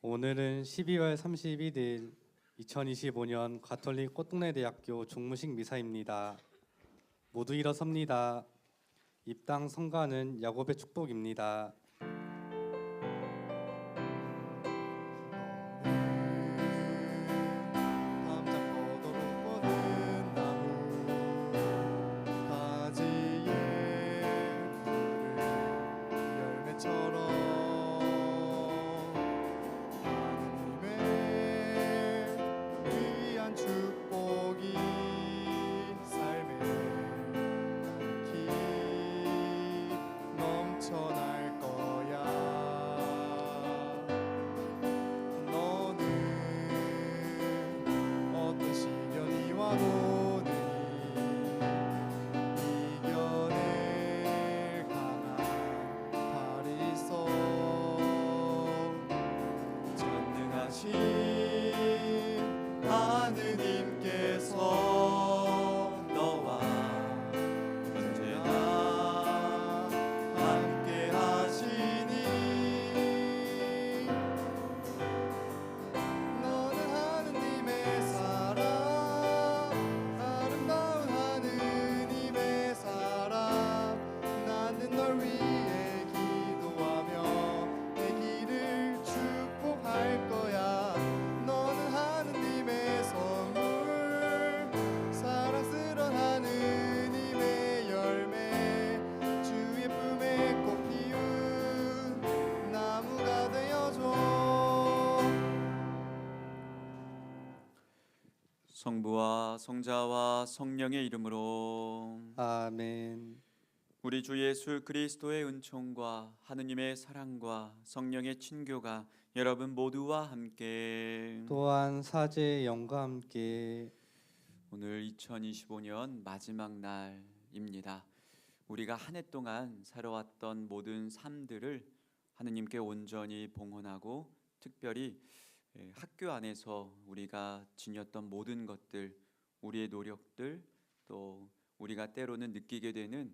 오늘은 12월 31일 2025년 가톨릭 꽃동네대학교 종무식 미사입니다. 모두 일어섭니다. 입당 성가는 야곱의 축복입니다. 성부와 성자와 성령의 이름으로 아멘. 우리 주 예수 그리스도의 은총과 하느님의 사랑과 성령의 친교가 여러분 모두와 함께 또한 사제의 영과 함께 오늘 2025년 마지막 날입니다. 우리가 한 해 동안 살아왔던 모든 삶들을 하느님께 온전히 봉헌하고 특별히 학교 안에서 우리가 지녔던 모든 것들, 우리의 노력들, 또 우리가 때로는 느끼게 되는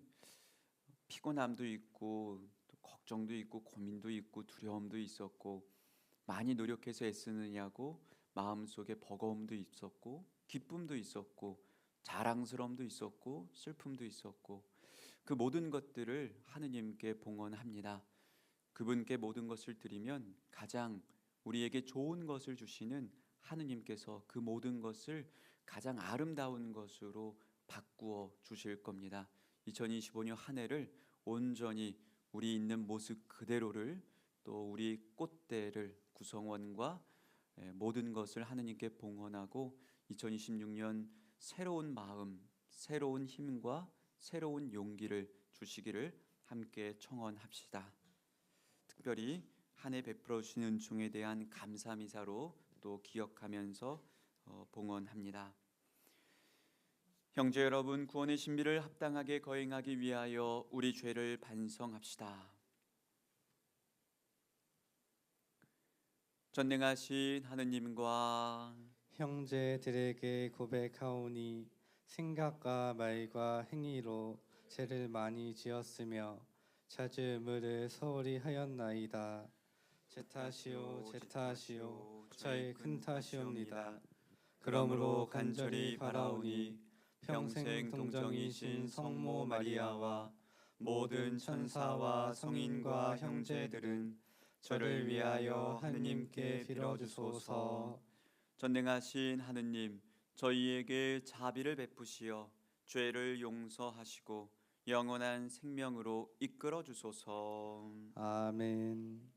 피곤함도 있고 또 걱정도 있고 고민도 있고 두려움도 있었고 많이 노력해서 애쓰느냐고 마음속에 버거움도 있었고 기쁨도 있었고 자랑스러움도 있었고 슬픔도 있었고 그 모든 것들을 하느님께 봉헌합니다. 그분께 모든 것을 드리면 가장 우리에게 좋은 것을 주시는 하느님께서 그 모든 것을 가장 아름다운 것으로 바꾸어 주실 겁니다. 2025년 한 해를 온전히 우리 있는 모습 그대로를 또 우리 꽃대를 구성원과 모든 것을 하느님께 봉헌하고 2026년 새로운 마음, 새로운 힘과 새로운 용기를 주시기를 함께 청원합시다. 특별히 한 해 베풀어 주신 은총에 대한 감사 미사로 또 기억하면서 봉헌합니다. 형제 여러분, 구원의 신비를 합당하게 거행하기 위하여 우리 죄를 반성합시다. 전능하신 하느님과 형제들에게 고백하오니 생각과 말과 행위로 죄를 많이 지었으며 자주 소홀히 하였나이다. 제 탓이요 제 탓이요 저의 큰 탓이옵니다. 그러므로 간절히 바라오니 평생 동정이신 성모 마리아와 모든 천사와 성인과 형제들은 저를 위하여 하느님께 빌어주소서. 전능하신 하느님, 저희에게 자비를 베푸시어 죄를 용서하시고 영원한 생명으로 이끌어 주소서. 아멘.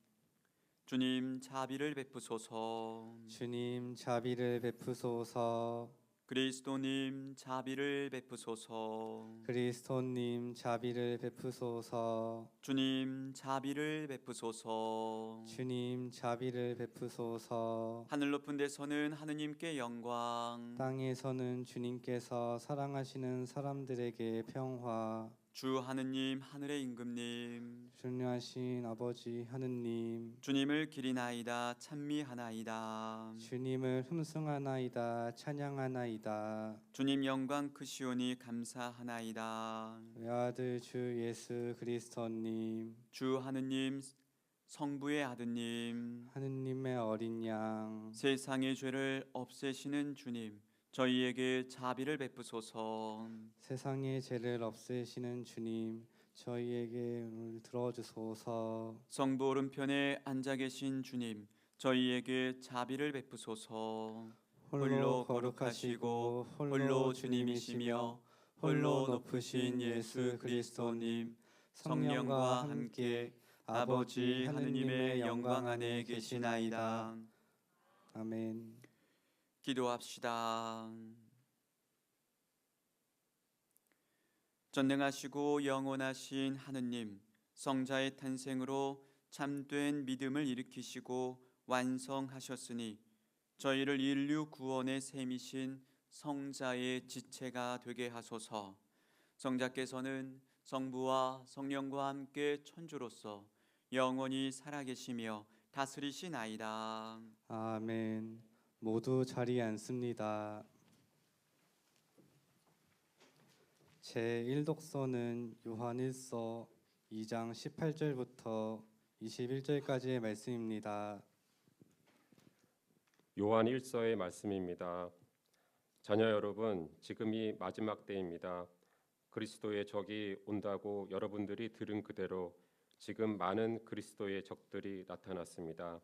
주님 자비를 베푸소서. 주님 자비를 베푸소서. 그리스도님 자비를 베푸소서. 그리스도님 자비를 베푸소서. 주님 자비를 베푸소서. 주님 자비를 베푸소서. 하늘 높은 데서는 하느님께 영광, 땅에서는 주님께서 사랑하시는 사람들에게 평화. 주 하느님 하늘의 임금님, 존귀하신 아버지 하느님, 주님을 기리나이다 찬미하나이다. 주님을 흠숭하나이다 찬양하나이다. 주님 영광 크시오니 감사하나이다. 외아들 주 예수 그리스도님, 주 하느님 성부의 아드님, 하느님의 어린 양, 세상의 죄를 없애시는 주님, 저희에게 자비를 베푸소서. 세상의 죄를 없애시는 주님, 저희에게 오늘 들어주소서. 성부 오른편에 앉아 계신 주님, 저희에게 자비를 베푸소서. 홀로 거룩하시고 홀로 주님이시며 홀로 높으신 예수 그리스도님, 성령과 함께 아버지 하느님의 영광 안에 계시나이다. 아멘. 기도합시다. 전능하시고 영원하신 하느님, 성자의 탄생으로 참된 믿음을 일으키시고 완성하셨으니 저희를 인류 구원의 셈이신 성자의 지체가 되게 하소서. 성자께서는 성부와 성령과 함께 천주로서 영원히 살아계시며 다스리시나이다. 아멘. 모두 자리에 앉습니다. 제1독서는 요한 1서 2장 18절부터 21절까지의 말씀입니다. 요한 1서의 말씀입니다. 자녀 여러분, 지금이 마지막 때입니다. 그리스도의 적이 온다고 여러분들이 들은 그대로 지금 많은 그리스도의 적들이 나타났습니다.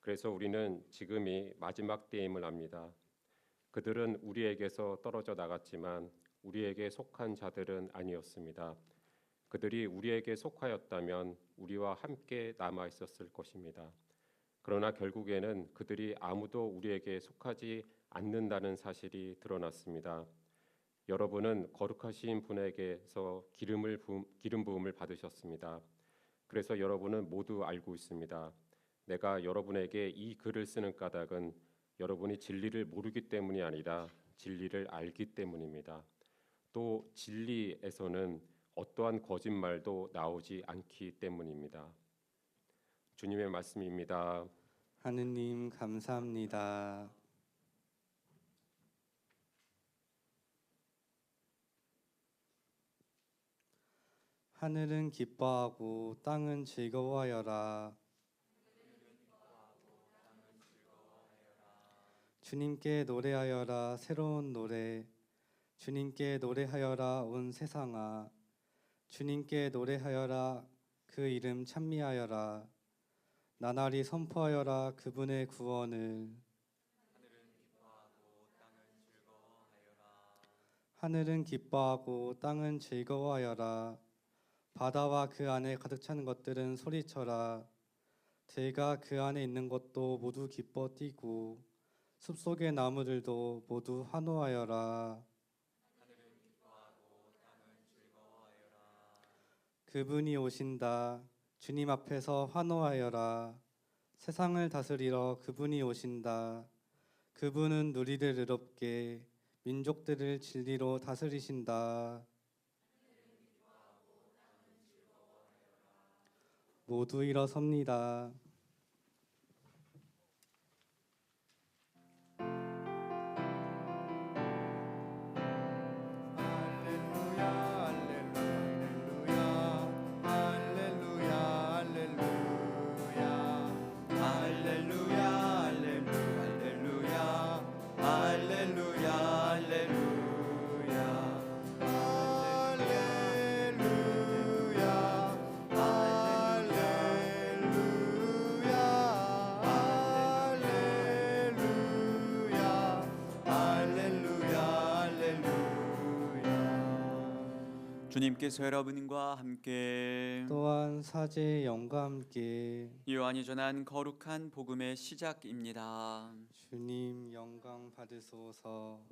그래서 우리는 지금이 마지막 때임을 압니다. 그들은 우리에게서 떨어져 나갔지만 우리에게 속한 자들은 아니었습니다. 그들이 우리에게 속하였다면 우리와 함께 남아 있었을 것입니다. 그러나 결국에는 그들이 아무도 우리에게 속하지 않는다는 사실이 드러났습니다. 여러분은 거룩하신 분에게서 기름 부음을 받으셨습니다. 그래서 여러분은 모두 알고 있습니다. 내가 여러분에게 이 글을 쓰는 까닭은 여러분이 진리를 모르기 때문이 아니라 진리를 알기 때문입니다. 또 진리에서는 어떠한 거짓말도 나오지 않기 때문입니다. 주님의 말씀입니다. 하느님 감사합니다. 하늘은 기뻐하고 땅은 즐거워하여라. 주님께 노래하여라 새로운 노래. 주님께 노래하여라 온 세상아. 주님께 노래하여라 그 이름 찬미하여라. 나날이 선포하여라 그분의 구원을. 하늘은 기뻐하고 땅은 즐거워하여라. 바다와 그 안에 가득 찬 것들은 소리쳐라. 들과 그 안에 있는 것도 모두 기뻐 뛰고 숲속의 나무들도 모두 환호하여라. 그분이 오신다. 주님 앞에서 환호하여라. 세상을 다스리러 그분이 오신다. 그분은 누리를 의롭게 민족들을 진리로 다스리신다. 모두 일어섭니다. 주님께서 여러분과 함께 또한 사제의 영과 함께 요한이 전한 거룩한 복음의 시작입니다. 주님 영광 받으소서.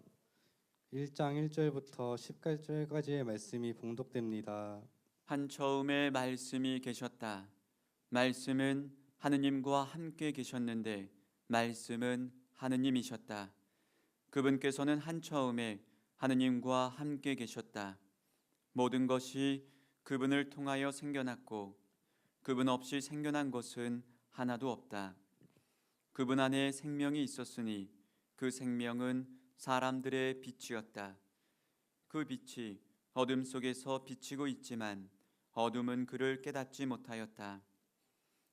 1장 1절부터 10절까지의 말씀이 봉독됩니다. 한 처음에 말씀이 계셨다. 말씀은 하느님과 함께 계셨는데 말씀은 하느님이셨다. 그분께서는 한 처음에 하느님과 함께 계셨다. 모든 것이 그분을 통하여 생겨났고 그분 없이 생겨난 것은 하나도 없다. 그분 안에 생명이 있었으니 그 생명은 사람들의 빛이었다. 그 빛이 어둠 속에서 비치고 있지만 어둠은 그를 깨닫지 못하였다.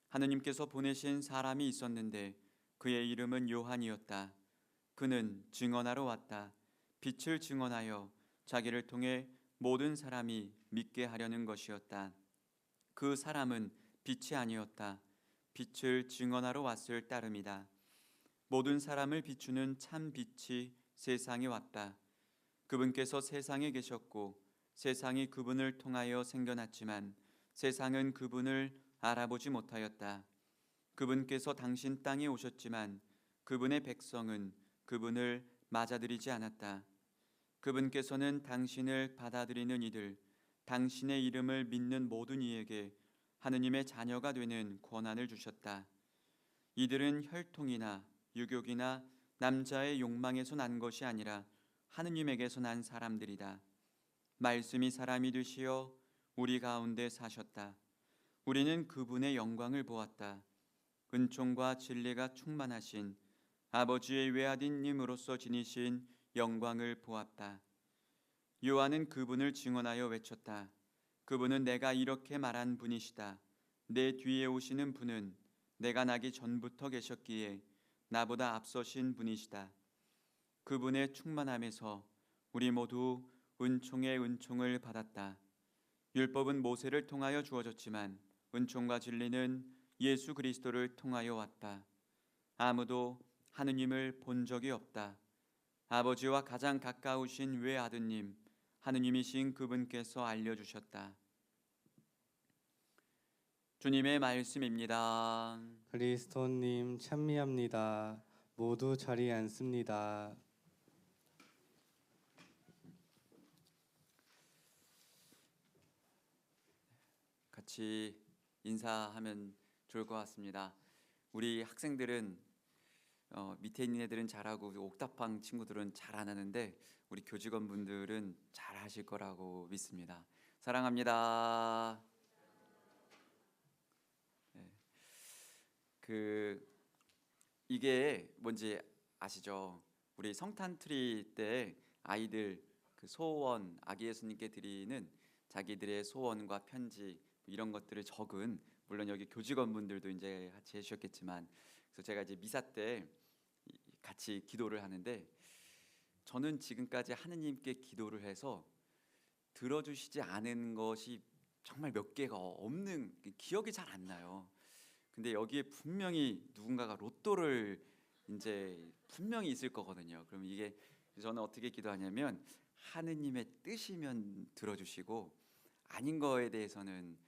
하느님께서 보내신 사람이 있었는데 그의 이름은 요한이었다. 그는 증언하러 왔다. 빛을 증언하여 자기를 통해 모든 사람이 믿게 하려는 것이었다. 그 사람은 빛이 아니었다. 빛을 증언하러 왔을 따름이다. 모든 사람을 비추는 참 빛이 세상에 왔다. 그분께서 세상에 계셨고 세상이 그분을 통하여 생겨났지만 세상은 그분을 알아보지 못하였다. 그분께서 당신 땅에 오셨지만 그분의 백성은 그분을 맞아들이지 않았다. 그분께서는 당신을 받아들이는 이들, 당신의 이름을 믿는 모든 이에게 하느님의 자녀가 되는 권한을 주셨다. 이들은 혈통이나 유교이나 남자의 욕망에서 난 것이 아니라 하느님에게서 난 사람들이다. 말씀이 사람이 되시어 우리 가운데 사셨다. 우리는 그분의 영광을 보았다. 은총과 진리가 충만하신 아버지의 외아들님으로서 지니신 영광을 보았다. 요한은 그분을 증언하여 외쳤다. 그분은 내가 이렇게 말한 분이시다. 내 뒤에 오시는 분은 내가 나기 전부터 계셨기에 나보다 앞서신 분이시다. 그분의 충만함에서 우리 모두 은총의 은총을 받았다. 율법은 모세를 통하여 주어졌지만 은총과 진리는 예수 그리스도를 통하여 왔다. 아무도 하느님을 본 적이 없다. 아버지와 가장 가까우신 외아드님 하느님이신 그분께서 알려주셨다. 주님의 말씀입니다. 그리스도님 찬미합니다. 모두 자리에 앉습니다. 같이 인사하면 좋을 것 같습니다. 우리 학생들은 밑에 있는 애들은 잘하고 옥탑방 친구들은 잘 안 하는데 우리 교직원분들은 잘 하실 거라고 믿습니다. 사랑합니다. 네. 이게 뭔지 아시죠? 우리 성탄 트리 때 아이들 그 소원 아기 예수님께 드리는 자기들의 소원과 편지 이런 것들을 적은, 물론 여기 교직원분들도 이제 같이 해주셨겠지만, 그래서 제가 이제 미사 때 같이 기도를 하는데 저는 지금까지 하느님께 기도를 해서 들어주시지 않은 것이 정말 몇 개가 없는, 기억이 잘 안 나요. 근데 여기에 분명히 누군가가 로또를 이제 분명히 있을 거거든요. 그럼 이게 저는 어떻게 기도하냐면 하느님의 뜻이면 들어주시고 아닌 거에 대해서는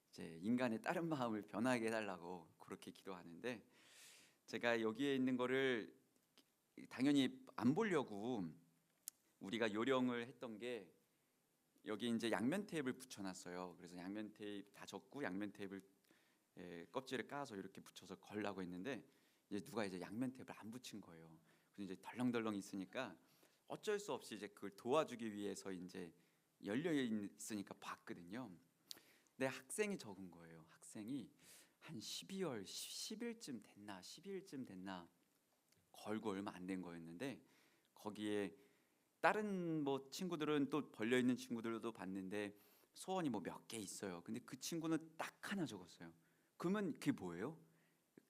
이제 인간의 다른 마음을 변하게 해달라고 그렇게 기도하는데, 제가 여기에 있는 거를 당연히 안 보려고 우리가 요령을 했던 게 여기 이제 양면 테이프를 붙여놨어요. 그래서 양면 테이프 다 젖고 양면 테이프를 껍질을 까서 이렇게 붙여서 걸라고 했는데 이제 누가 이제 양면 테이프를 안 붙인 거예요. 그래서 이제 덜렁덜렁 있으니까 어쩔 수 없이 이제 그걸 도와주기 위해서 이제 열려 있으니까 봤거든요. 근데 학생이 적은 거예요. 학생이 한 12월 10일쯤 됐나 12일쯤 됐나 걸고 얼마 안 된 거였는데, 거기에 다른 뭐 친구들은 또 벌려 있는 친구들도 봤는데 소원이 뭐 몇 개 있어요. 근데 그 친구는 딱 하나 적었어요. 그러면 그게 뭐예요?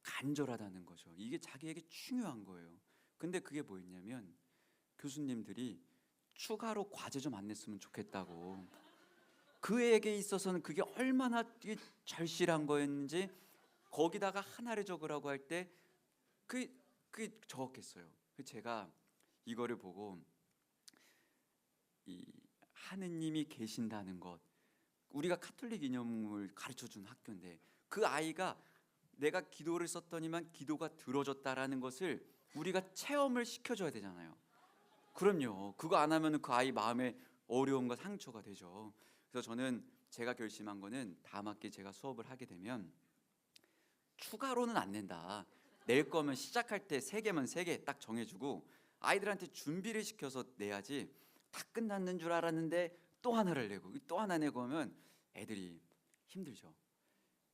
간절하다는 거죠. 이게 자기에게 중요한 거예요. 근데 그게 뭐였냐면 교수님들이 추가로 과제 좀 안 냈으면 좋겠다고. 그에게 있어서는 그게 얼마나 절실한 거였는지 거기다가 하나를 적으라고 할 때 그게 적었겠어요. 제가 이거를 보고 이 하느님이 계신다는 것, 우리가 카톨릭 이념을 가르쳐준 학교인데 그 아이가 내가 기도를 썼더니만 기도가 들어졌다라는 것을 우리가 체험을 시켜줘야 되잖아요. 그럼요. 그거 안 하면 그 아이 마음에 어려움과 상처가 되죠. 그래서 저는 제가 결심한 거는 다음 학기 제가 수업을 하게 되면 추가로는 안 낸다. 낼 거면 시작할 때 3개면 3개 딱 정해주고 아이들한테 준비를 시켜서 내야지, 다 끝났는 줄 알았는데 또 하나를 내고 또 하나 내고 하면 애들이 힘들죠.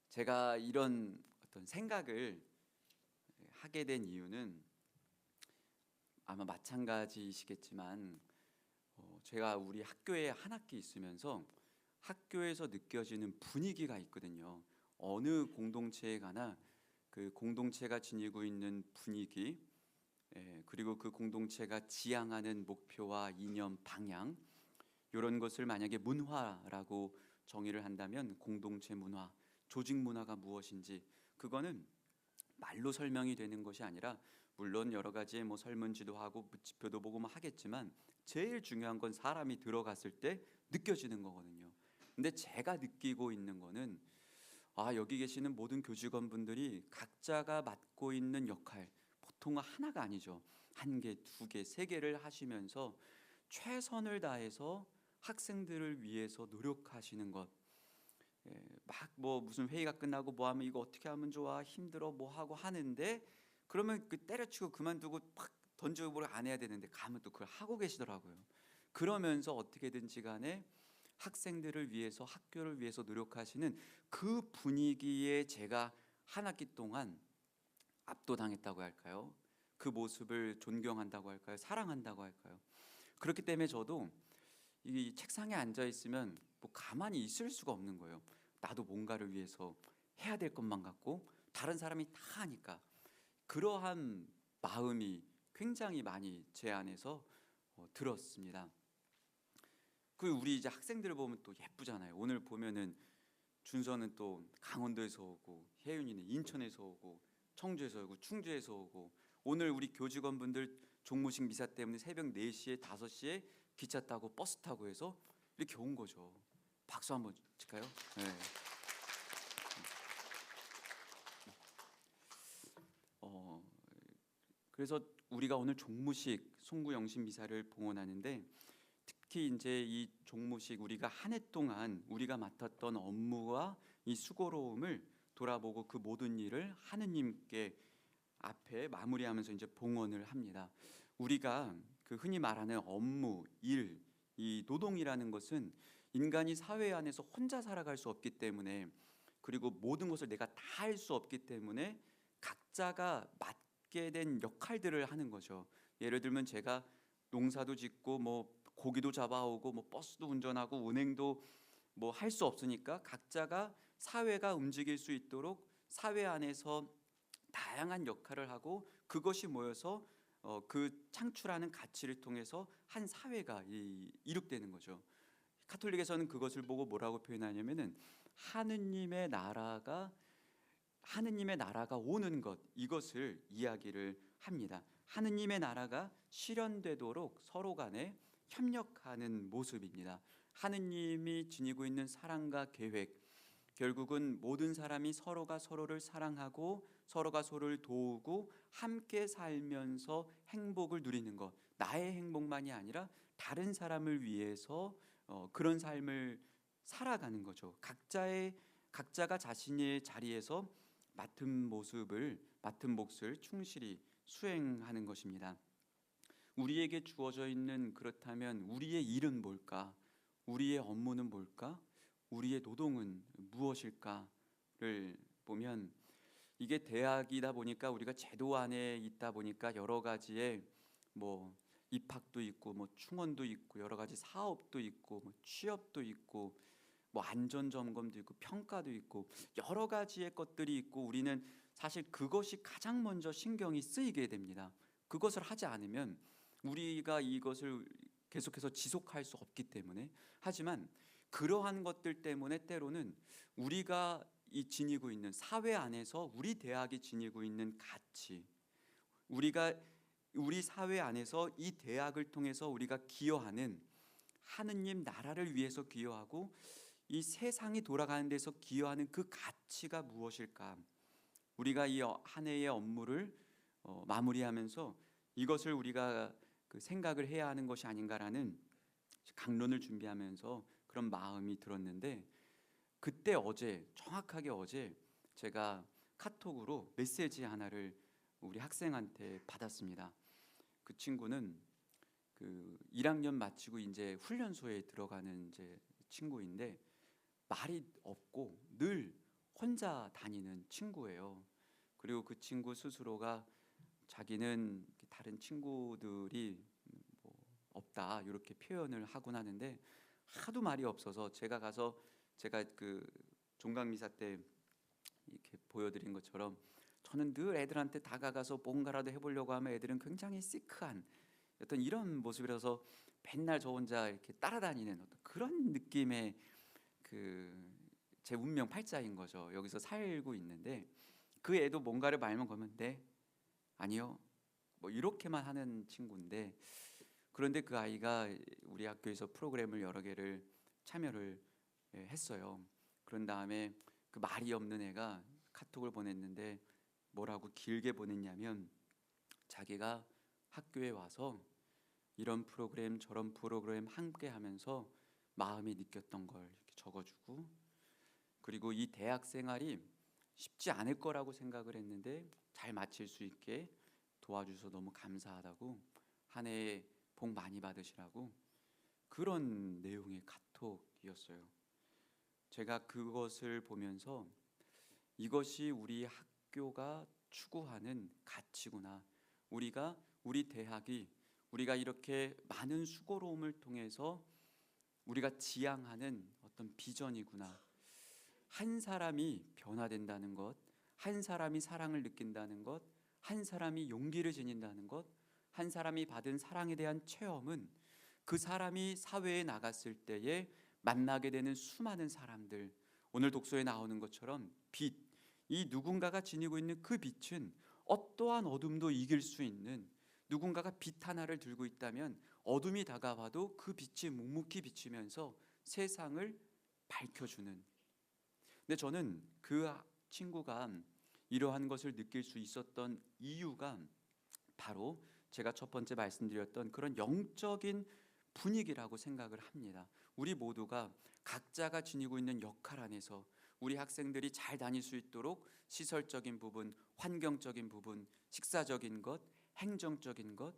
제가 이런 어떤 생각을 하게 된 이유는 아마 마찬가지시겠지만 제가 우리 학교에 한 학기 있으면서 학교에서 느껴지는 분위기가 있거든요. 어느 공동체에 가나 그 공동체가 지니고 있는 분위기, 그리고 그 공동체가 지향하는 목표와 이념, 방향, 이런 것을 만약에 문화라고 정의를 한다면 공동체 문화, 조직 문화가 무엇인지 그거는 말로 설명이 되는 것이 아니라, 물론 여러 가지의 뭐 설문지도 하고 지표도 보고 뭐 하겠지만 제일 중요한 건 사람이 들어갔을 때 느껴지는 거거든요. 근데 제가 느끼고 있는 거는 여기 계시는 모든 교직원분들이 각자가 맡고 있는 역할, 보통 하나가 아니죠. 한 개, 두 개, 세 개를 하시면서 최선을 다해서 학생들을 위해서 노력하시는 것. 막 뭐 무슨 회의가 끝나고 뭐 하면 이거 어떻게 하면 좋아, 힘들어, 뭐 하고 하는데, 그러면 그 때려치고 그만두고 팍 던져버려 안 해야 되는데 가면 또 그걸 하고 계시더라고요. 그러면서 어떻게든지 간에 학생들을 위해서, 학교를 위해서 노력하시는 그 분위기에 제가 한 학기 동안 압도당했다고 할까요? 그 모습을 존경한다고 할까요? 사랑한다고 할까요? 그렇기 때문에 저도 이 책상에 앉아 있으면 뭐 가만히 있을 수가 없는 거예요. 나도 뭔가를 위해서 해야 될 것만 같고 다른 사람이 다 하니까. 그러한 마음이 굉장히 많이 제 안에서 들었습니다. 그 우리 이제 학생들을 보면 또 예쁘잖아요. 오늘 보면은 준서는 또 강원도에서 오고, 혜윤이는 인천에서 오고, 청주에서 오고, 충주에서 오고, 오늘 우리 교직원분들 종무식 미사 때문에 새벽 4시에 5시에 기차 타고 버스 타고 해서 이렇게 온 거죠. 박수 한번 칠까요? 네. 그래서 우리가 오늘 종무식 송구영신 미사를 봉헌하는데, 특히 이제 이 종무식, 우리가 한 해 동안 우리가 맡았던 업무와 이 수고로움을 돌아보고 그 모든 일을 하느님께 앞에 마무리하면서 이제 봉헌을 합니다. 우리가 그 흔히 말하는 업무, 일, 이 노동이라는 것은 인간이 사회 안에서 혼자 살아갈 수 없기 때문에, 그리고 모든 것을 내가 다 할 수 없기 때문에 각자가 맡게 된 역할들을 하는 거죠. 예를 들면 제가 농사도 짓고 뭐 고기도 잡아오고 뭐 버스도 운전하고 은행도 뭐 할 수 없으니까 각자가 사회가 움직일 수 있도록 사회 안에서 다양한 역할을 하고, 그것이 모여서 그 창출하는 가치를 통해서 한 사회가 이룩되는 거죠. 카톨릭에서는 그것을 보고 뭐라고 표현하냐면은 하느님의 나라가 오는 것, 이것을 이야기를 합니다. 하느님의 나라가 실현되도록 서로 간에 협력하는 모습입니다. 하느님이 지니고 있는 사랑과 계획, 결국은 모든 사람이 서로가 서로를 사랑하고 서로가 서로를 도우고 함께 살면서 행복을 누리는 것, 나의 행복만이 아니라 다른 사람을 위해서 그런 삶을 살아가는 거죠. 각자가 자신의 자리에서 맡은 몫을 충실히 수행하는 것입니다. 우리에게 주어져 있는, 그렇다면 우리의 일은 뭘까? 우리의 업무는 뭘까? 우리의 노동은 무엇일까를 보면, 이게 대학이다 보니까 우리가 제도 안에 있다 보니까 여러 가지의 뭐 입학도 있고 뭐 충원도 있고 여러 가지 사업도 있고 뭐 취업도 있고 뭐 안전 점검도 있고 평가도 있고 여러 가지의 것들이 있고, 우리는 사실 그것이 가장 먼저 신경이 쓰이게 됩니다. 그것을 하지 않으면 우리가 이것을 계속해서 지속할 수 없기 때문에. 하지만 그러한 것들 때문에 때로는 우리가 지니고 있는 사회 안에서, 우리 대학이 지니고 있는 가치, 우리 사회 안에서 이 대학을 통해서 우리가 기여하는, 하느님 나라를 위해서 기여하고 이 세상이 돌아가는 데서 기여하는 그 가치가 무엇일까? 우리가 이 한 해의 업무를 마무리하면서 이것을 우리가 그 생각을 해야 하는 것이 아닌가라는 강론을 준비하면서 그런 마음이 들었는데, 그때 정확하게 어제 제가 카톡으로 메시지 하나를 우리 학생한테 받았습니다. 그 친구는 그 1학년 마치고 이제 훈련소에 들어가는 이제 친구인데, 말이 없고 늘 혼자 다니는 친구예요. 그리고 그 친구 스스로가 자기는 다른 친구들이 뭐 없다 이렇게 표현을 하곤 하는데, 하도 말이 없어서 제가 그 종강미사 때 이렇게 보여드린 것처럼 저는 늘 애들한테 다가가서 뭔가라도 해보려고 하면 애들은 굉장히 시크한 어떤 이런 모습이라서 맨날 저 혼자 이렇게 따라다니는 어떤 그런 느낌의 그 제 운명 팔자인 거죠. 여기서 살고 있는데 그 애도 뭔가를 말만 걸면 네, 아니요, 뭐 이렇게만 하는 친구인데, 그런데 그 아이가 우리 학교에서 프로그램을 여러 개를 참여를 했어요. 그런 다음에 그 말이 없는 애가 카톡을 보냈는데 뭐라고 길게 보냈냐면 자기가 학교에 와서 이런 프로그램 저런 프로그램 함께 하면서 마음이 느꼈던 걸 이렇게 적어주고, 그리고 이 대학 생활이 쉽지 않을 거라고 생각을 했는데 잘 마칠 수 있게 도와주셔서 너무 감사하다고, 한 해에 복 많이 받으시라고, 그런 내용의 카톡이었어요. 제가 그것을 보면서 이것이 우리 학교가 추구하는 가치구나. 우리 대학이 우리가 이렇게 많은 수고로움을 통해서 우리가 지향하는 어떤 비전이구나. 한 사람이 변화된다는 것, 한 사람이 사랑을 느낀다는 것, 한 사람이 용기를 지닌다는 것, 한 사람이 받은 사랑에 대한 체험은 그 사람이 사회에 나갔을 때에 만나게 되는 수많은 사람들, 오늘 독서에 나오는 것처럼 빛, 이 누군가가 지니고 있는 그 빛은 어떠한 어둠도 이길 수 있는, 누군가가 빛 하나를 들고 있다면 어둠이 다가와도 그 빛이 묵묵히 비치면서 세상을 밝혀주는. 근데 저는 그 친구가 이러한 것을 느낄 수 있었던 이유가 바로 제가 첫 번째 말씀드렸던 그런 영적인 분위기라고 생각을 합니다. 우리 모두가 각자가 지니고 있는 역할 안에서 우리 학생들이 잘 다닐 수 있도록 시설적인 부분, 환경적인 부분, 식사적인 것, 행정적인 것,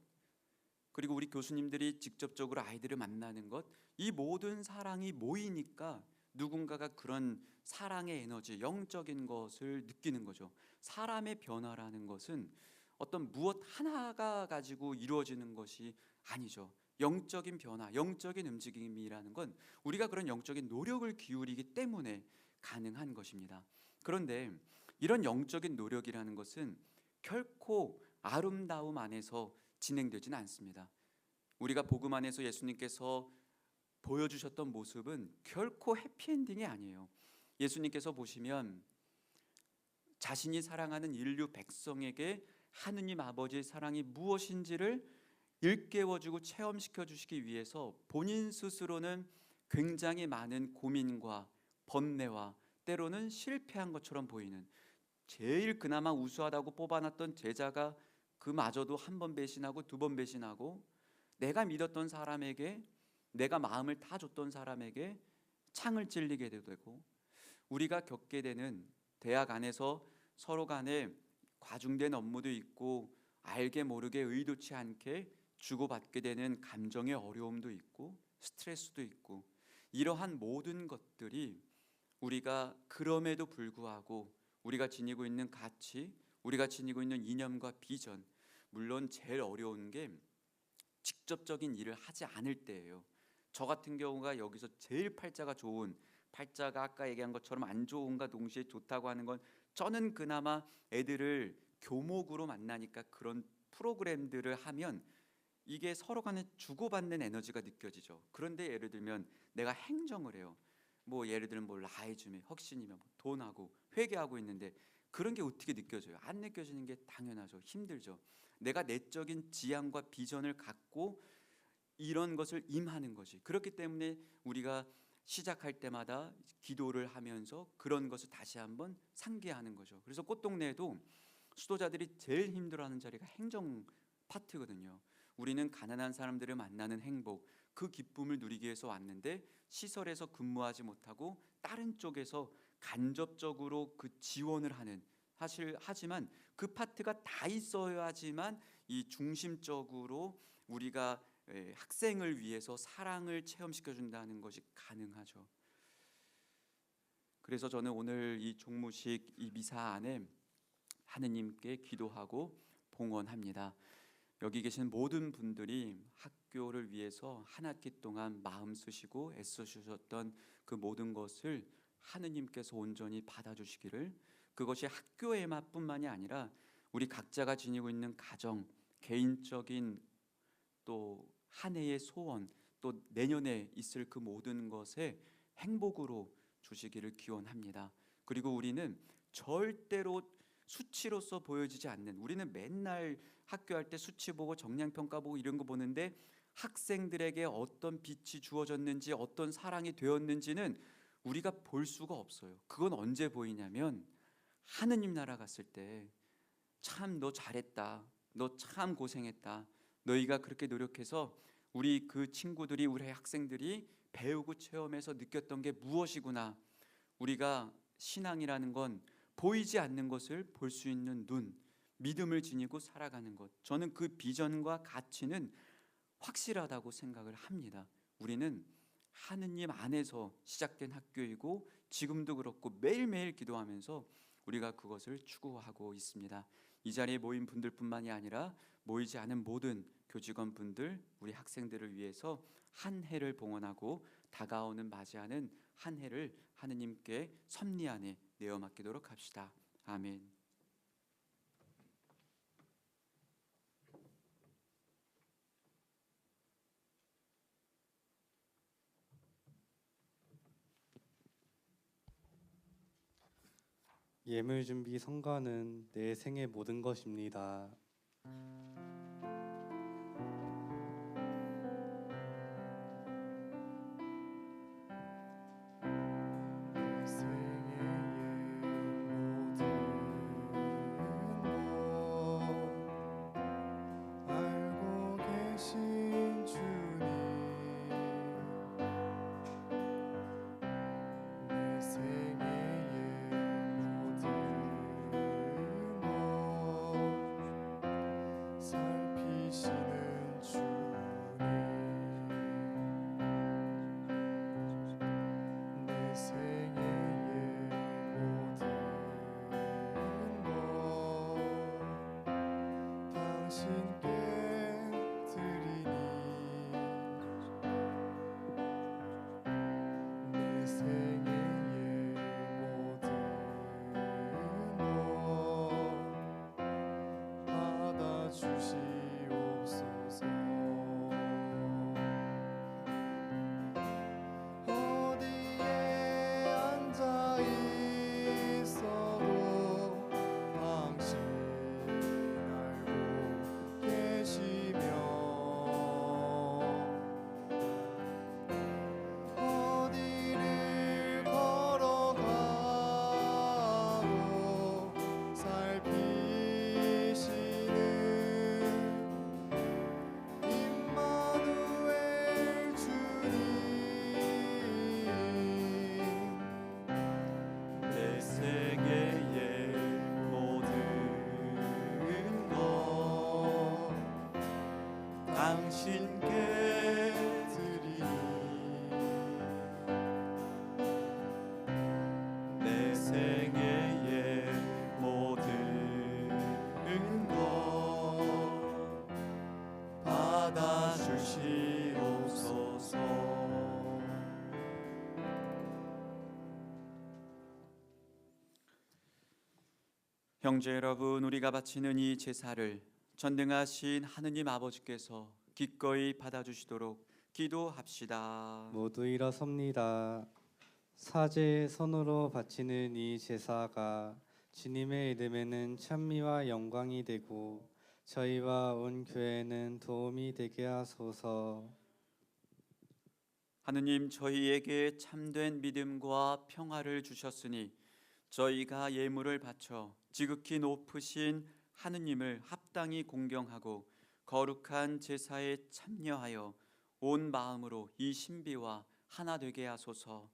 그리고 우리 교수님들이 직접적으로 아이들을 만나는 것, 이 모든 사랑이 모이니까 누군가가 그런 사랑의 에너지, 영적인 것을 느끼는 거죠. 사람의 변화라는 것은 어떤 무엇 하나가 가지고 이루어지는 것이 아니죠. 영적인 변화, 영적인 움직임이라는 건 우리가 그런 영적인 노력을 기울이기 때문에 가능한 것입니다. 그런데 이런 영적인 노력이라는 것은 결코 아름다움 안에서 진행되지는 않습니다. 우리가 복음 안에서 예수님께서 보여주셨던 모습은 결코 해피엔딩이 아니에요. 예수님께서 보시면 자신이 사랑하는 인류 백성에게 하느님 아버지의 사랑이 무엇인지를 일깨워주고 체험시켜주시기 위해서 본인 스스로는 굉장히 많은 고민과 번뇌와 때로는 실패한 것처럼 보이는, 제일 그나마 우수하다고 뽑아놨던 제자가 그마저도 한 번 배신하고 두 번 배신하고, 내가 믿었던 사람에게, 내가 마음을 다 줬던 사람에게 창을 찔리게 되고, 우리가 겪게 되는 대학 안에서 서로 간에 과중된 업무도 있고 알게 모르게 의도치 않게 주고받게 되는 감정의 어려움도 있고 스트레스도 있고, 이러한 모든 것들이 우리가 그럼에도 불구하고 우리가 지니고 있는 가치, 우리가 지니고 있는 이념과 비전, 물론 제일 어려운 게 직접적인 일을 하지 않을 때예요. 저 같은 경우가 여기서 제일 팔자가 좋은, 팔자가 아까 얘기한 것처럼 안 좋은가 동시에 좋다고 하는 건, 저는 그나마 애들을 교목으로 만나니까 그런 프로그램들을 하면 이게 서로 간에 주고받는 에너지가 느껴지죠. 그런데 예를 들면 내가 행정을 해요. 뭐 예를 들면 뭐 라이즘에 혁신이면 뭐 돈하고 회계하고 있는데 그런 게 어떻게 느껴져요? 안 느껴지는 게 당연하죠. 힘들죠. 내가 내적인 지향과 비전을 갖고 이런 것을 임하는 것이, 그렇기 때문에 우리가 시작할 때마다 기도를 하면서 그런 것을 다시 한번 상기하는 거죠. 그래서 꽃동네에도 수도자들이 제일 힘들어하는 자리가 행정 파트거든요. 우리는 가난한 사람들을 만나는 행복, 그 기쁨을 누리기 위해서 왔는데 시설에서 근무하지 못하고 다른 쪽에서 간접적으로 그 지원을 하는, 사실 하지만 그 파트가 다 있어야지만 이 중심적으로 우리가 학생을 위해서 사랑을 체험시켜 준다는 것이 가능하죠. 그래서 저는 오늘 이 종무식, 이 미사 안에 하느님께 기도하고 봉헌합니다. 여기 계신 모든 분들이 학교를 위해서 한 학기 동안 마음 쓰시고 애써 주셨던 그 모든 것을 하느님께서 온전히 받아주시기를, 그것이 학교에만뿐만이 아니라 우리 각자가 지니고 있는 가정, 개인적인 또 한 해의 소원, 또 내년에 있을 그 모든 것에 행복으로 주시기를 기원합니다. 그리고 우리는 절대로 수치로서 보여지지 않는, 우리는 맨날 학교할 때 수치 보고 정량평가 보고 이런 거 보는데 학생들에게 어떤 빛이 주어졌는지 어떤 사랑이 되었는지는 우리가 볼 수가 없어요. 그건 언제 보이냐면 하느님 나라 갔을 때 참 너 잘했다, 너 참 고생했다, 너희가 그렇게 노력해서 우리 그 친구들이, 우리 학생들이 배우고 체험해서 느꼈던 게 무엇이구나. 우리가 신앙이라는 건 보이지 않는 것을 볼 수 있는 눈, 믿음을 지니고 살아가는 것, 저는 그 비전과 가치는 확실하다고 생각을 합니다. 우리는 하느님 안에서 시작된 학교이고 지금도 그렇고 매일매일 기도하면서 우리가 그것을 추구하고 있습니다. 이 자리에 모인 분들뿐만이 아니라 모이지 않은 모든 교직원 분들, 우리 학생들을 위해서 한 해를 봉헌하고 다가오는 맞이하는 한 해를 하느님께 섭리 안에 내어 맡기도록 합시다. 아멘. 예물 준비 성가는 내 생의 모든 것입니다. 알고 계신 주님, 내 생애의 모든 것 살피시는 주님, 내 생애의 모든 것 당신께 드리니, 내 생애의 모든 것 받아주시옵소서. 어디에 앉아 있어도 당신 알고 계시며, 어디를 걸어가도 살피시는 임마누엘 주님, 내 생애의 모든 것 당신께 드리니, 내 생애의 모든 것 받아주시옵소서. 형제 여러분, 우리가 바치는 이 제사를 전능하신 하느님 아버지께서 기꺼이 받아주시도록 기도합시다. 모두 일어섭니다. 사제의 손으로 바치는 이 제사가 주님의 이름에는 찬미와 영광이 되고 저희와 온 교회는 도움이 되게 하소서. 하느님, 저희에게 참된 믿음과 평화를 주셨으니 저희가 예물을 바쳐 지극히 높으신 하느님을 합당히 공경하고 거룩한 제사에 참여하여 온 마음으로 이 신비와 하나 되게 하소서.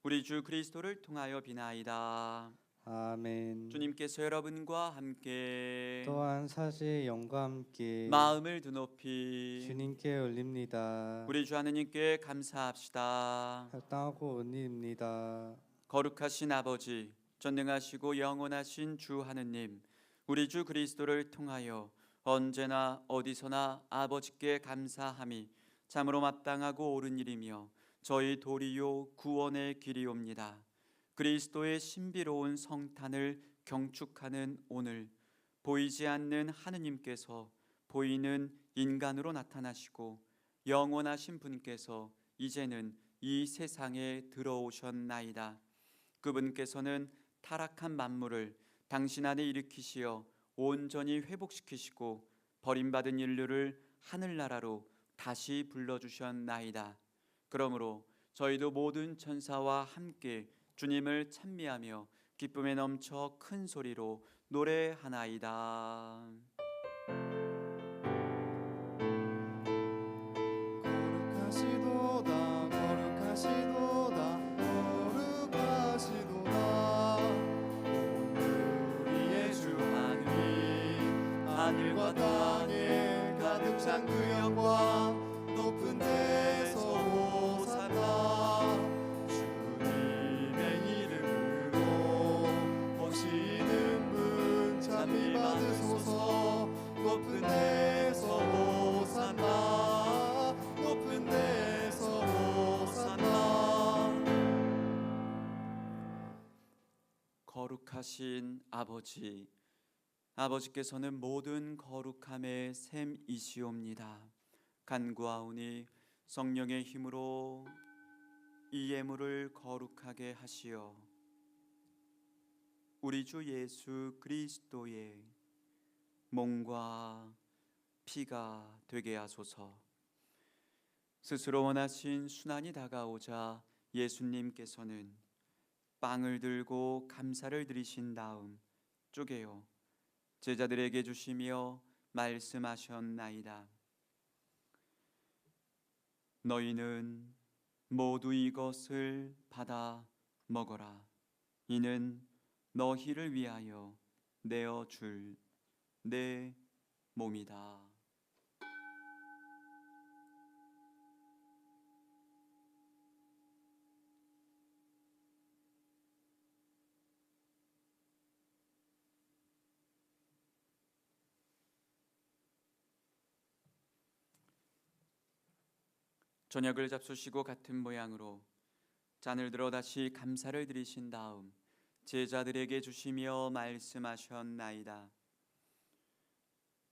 우리 주 그리스도를 통하여 비나이다. 아멘. 주님께서 여러분과 함께 또한 사제의 영과 함께 마음을 드높이 주님께 올립니다. 우리 주 하느님께 감사합시다. 합당하고 은혜입니다. 거룩하신 아버지, 전능하시고 영원하신 주 하느님, 우리 주 그리스도를 통하여 언제나 어디서나 아버지께 감사함이 참으로 마땅하고 옳은 일이며 저희 도리요 구원의 길이옵니다. 그리스도의 신비로운 성탄을 경축하는 오늘, 보이지 않는 하느님께서 보이는 인간으로 나타나시고 영원하신 분께서 이제는 이 세상에 들어오셨나이다. 그분께서는 타락한 만물을 당신 안에 일으키시어 온전히 회복시키시고 버림받은 인류를 하늘나라로 다시 불러주셨나이다. 그러므로 저희도 모든 천사와 함께 주님을 찬미하며 기쁨에 넘쳐 큰 소리로 노래하나이다. 거룩하시도다 거룩하시도다 거룩하시도다 우리의 주 하느님 하늘과 땅에 가득 찬 그 영광 높은 데서 호산나 주님의 이름으로 오시는 분 찬미 받으소서 높은 데서 호산나 높은 데서 호산나. 거룩하신 아버지, 아버지께서는 모든 거룩함의 샘이시옵니다. 간구하오니 성령의 힘으로 이 예물을 거룩하게 하시어 우리 주 예수 그리스도의 몸과 피가 되게 하소서. 스스로 원하신 순환이 다가오자 예수님께서는 빵을 들고 감사를 드리신 다음 쪼개어 제자들에게 주시며 말씀하셨나이다. 너희는 모두 이것을 받아 먹어라. 이는 너희를 위하여 내어 줄 내 몸이다. 저녁을 잡수시고 같은 모양으로 잔을 들어 다시 감사를 드리신 다음 제자들에게 주시며 말씀하셨나이다.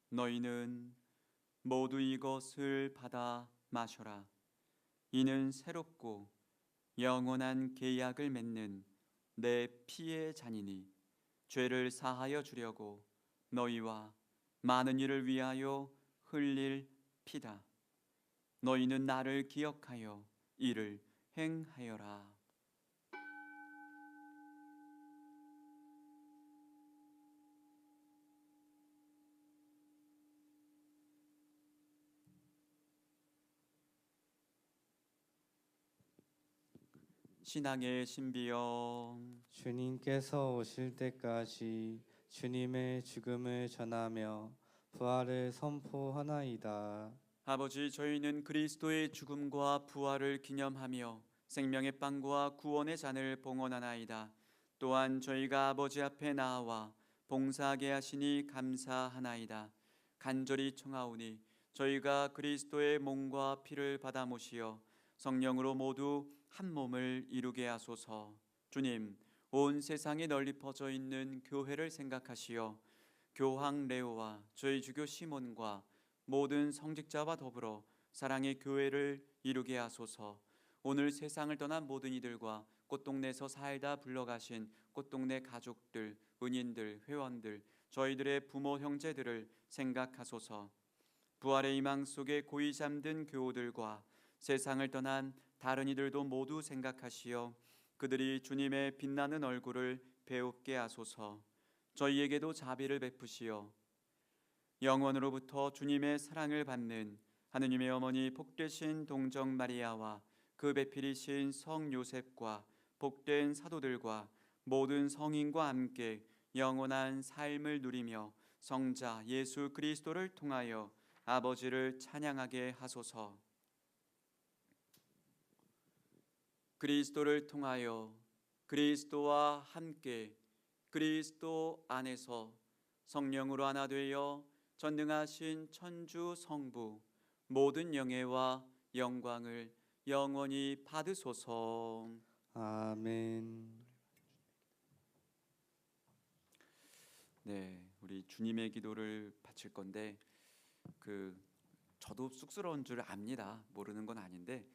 너희는 모두 이것을 받아 마셔라. 이는 새롭고 영원한 계약을 맺는 내 피의 잔이니 죄를 사하여 주려고 너희와 많은 이를 위하여 흘릴 피다. 너희는 나를 기억하여 이를 행하여라. 신앙의 신비여, 주님께서 오실 때까지 주님의 죽음을 전하며 부활을 선포하나이다. 아버지, 저희는 그리스도의 죽음과 부활을 기념하며 생명의 빵과 구원의 잔을 봉헌하나이다. 또한 저희가 아버지 앞에 나와 봉사하게 하시니 감사하나이다. 간절히 청하오니 저희가 그리스도의 몸과 피를 받아 모시어 성령으로 모두 한 몸을 이루게 하소서. 주님, 온 세상에 널리 퍼져 있는 교회를 생각하시어 교황 레오와 저희 주교 시몬과 모든 성직자와 더불어 사랑의 교회를 이루게 하소서. 오늘 세상을 떠난 모든 이들과 꽃동네에서 살다 불러가신 꽃동네 가족들, 은인들, 회원들, 저희들의 부모 형제들을 생각하소서. 부활의 희망 속에 고이 잠든 교우들과 세상을 떠난 다른 이들도 모두 생각하시어 그들이 주님의 빛나는 얼굴을 배웁게 하소서. 저희에게도 자비를 베푸시어 영원으로부터 주님의 사랑을 받는 하느님의 어머니 복되신 동정 마리아와 그 배필이신 성 요셉과 복된 사도들과 모든 성인과 함께 영원한 삶을 누리며 성자 예수 그리스도를 통하여 아버지를 찬양하게 하소서. 그리스도를 통하여 그리스도와 함께 그리스도 안에서 성령으로 하나 되어 전능하신 천주 성부 모든 영예와 영광을 영원히 받으소서. 아멘. 네, 우리 주님의 기도를 바칠 건데 저도 쑥스러운 줄 압니다. 모르는 건 아닌데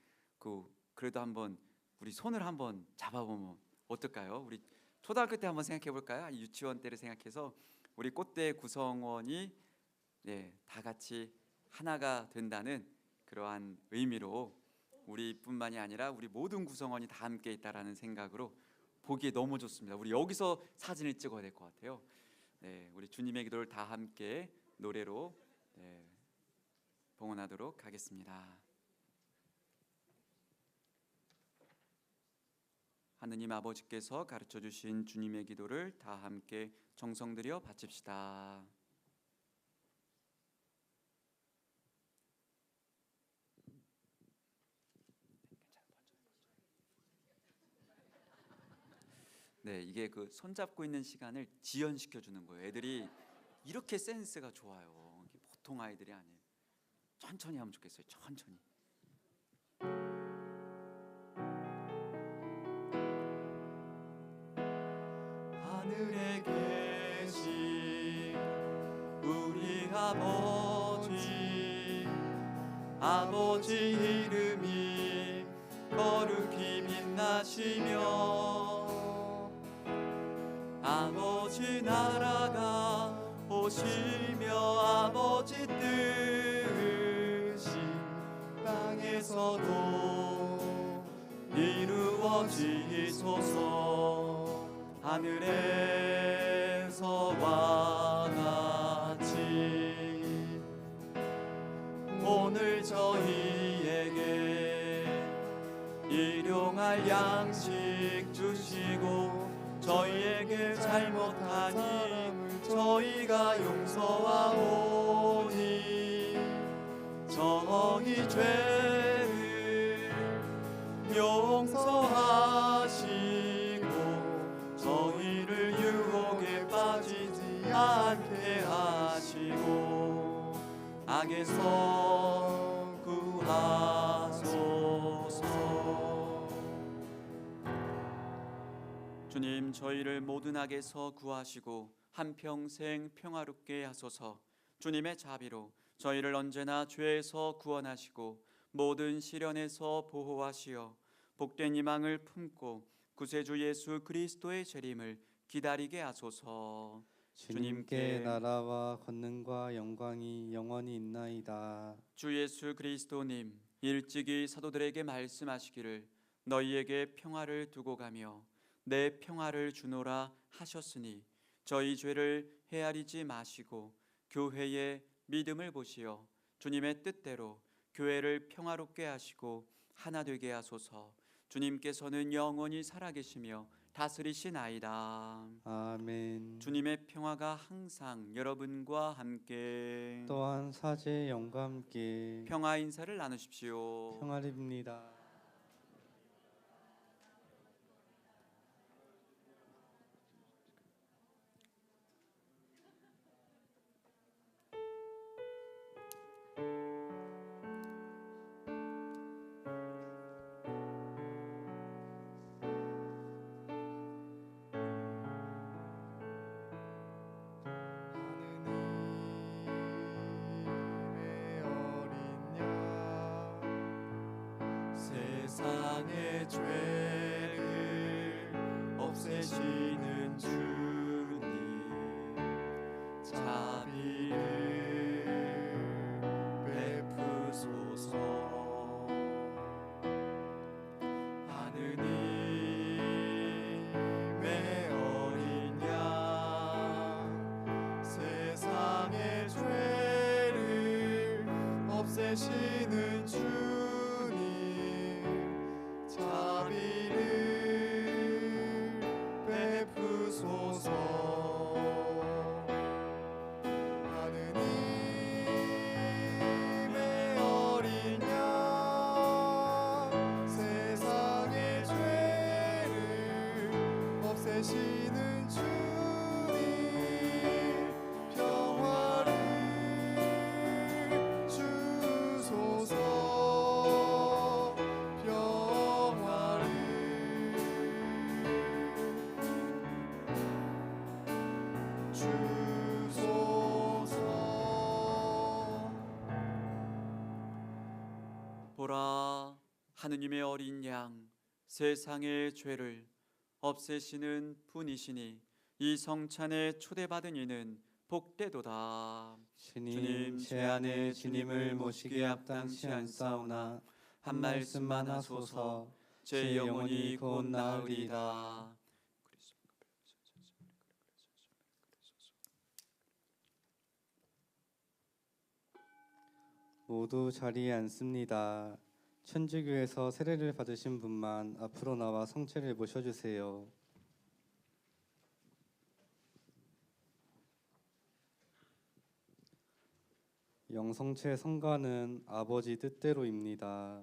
그래도 한번 우리 손을 한번 잡아보면 어떨까요? 우리 초등학교 때 한번 생각해 볼까요? 유치원 때를 생각해서 우리 꽃대 구성원이 다 같이 하나가 된다는 그러한 의미로 우리뿐만이 아니라 우리 모든 구성원이 다 함께 있다라는 생각으로 보기에 너무 좋습니다. 우리 여기서 사진을 찍어야 될 것 같아요. 네, 우리 주님의 기도를 다 함께 노래로 봉헌하도록 하겠습니다. 하느님 아버지께서 가르쳐 주신 주님의 기도를 다 함께 정성 들여 바칩시다. 네, 이게 손잡고 있는 시간을 지연시켜 주는 거예요. 애들이 이렇게 센스가 좋아요. 이게 보통 아이들이 아니에요. 천천히 하면 좋겠어요. 천천히. 하늘에 계신 우리 아버지 이름이 거룩히 빛나시며 아버지 나라가 오시며 아버지 뜻이 땅에서도 이루어지소서. 하늘에서와 같이 오늘 저희에게 일용할 양식 주시고 저희에게 잘못하니 저희가 용서하오니 저희 죄를 용서하시고 저희를 유혹에 빠지지 않게 하시고 악에서 구하소서. 주님, 저희를 모든 악에서 구하시고 한평생 평화롭게 하소서. 주님의 자비로 저희를 언제나 죄에서 구원하시고 모든 시련에서 보호하시어 복된 희망을 품고 구세주 예수 그리스도의 재림을 기다리게 하소서. 주님께 나라와 권능과 영광이 영원히 있나이다. 주 예수 그리스도님, 일찍이 사도들에게 말씀하시기를 너희에게 평화를 두고 가며 내 평화를 주노라 하셨으니 저희 죄를 헤아리지 마시고 교회의 믿음을 보시어 주님의 뜻대로 교회를 평화롭게 하시고 하나 되게 하소서. 주님께서는 영원히 살아계시며 다스리시나이다. 아멘. 주님의 평화가 항상 여러분과 함께 또한 사제의 영과 함께 평화 인사를 나누십시오. 평화입니다. 세상의 죄를 없애시는 주님 자비를 베푸소서. 하느님의 어린 양 세상의 죄를 없애시는 주님 자비를 베푸소서. 하느님의 어린 양 세상의 죄를 없애시는 주님 평화를 주소서. 주 보라, 하느님의 어린 양, 세상의 죄를 없애시는 분이시니 이 성찬에 초대받은 이는 복되도다. 주님, 제 안에 주님을 모시기에 합당치 않사오나 한 말씀만 하소서. 제 영혼이 곧 나으리이다. 모두 자리에 앉습니다. 천주교에서 세례를 받으신 분만 앞으로 나와 성체를 모셔주세요. 영성체 성가는 아버지 뜻대로입니다.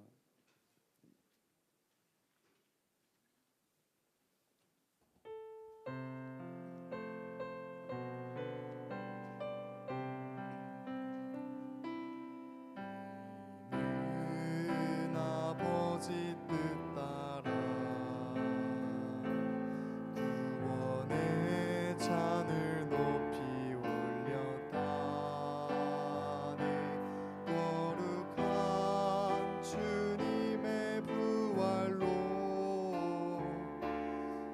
은 아버지 뜻 따라 구원의 잔을 높이 올렸다네. 거룩한 주님의 부활로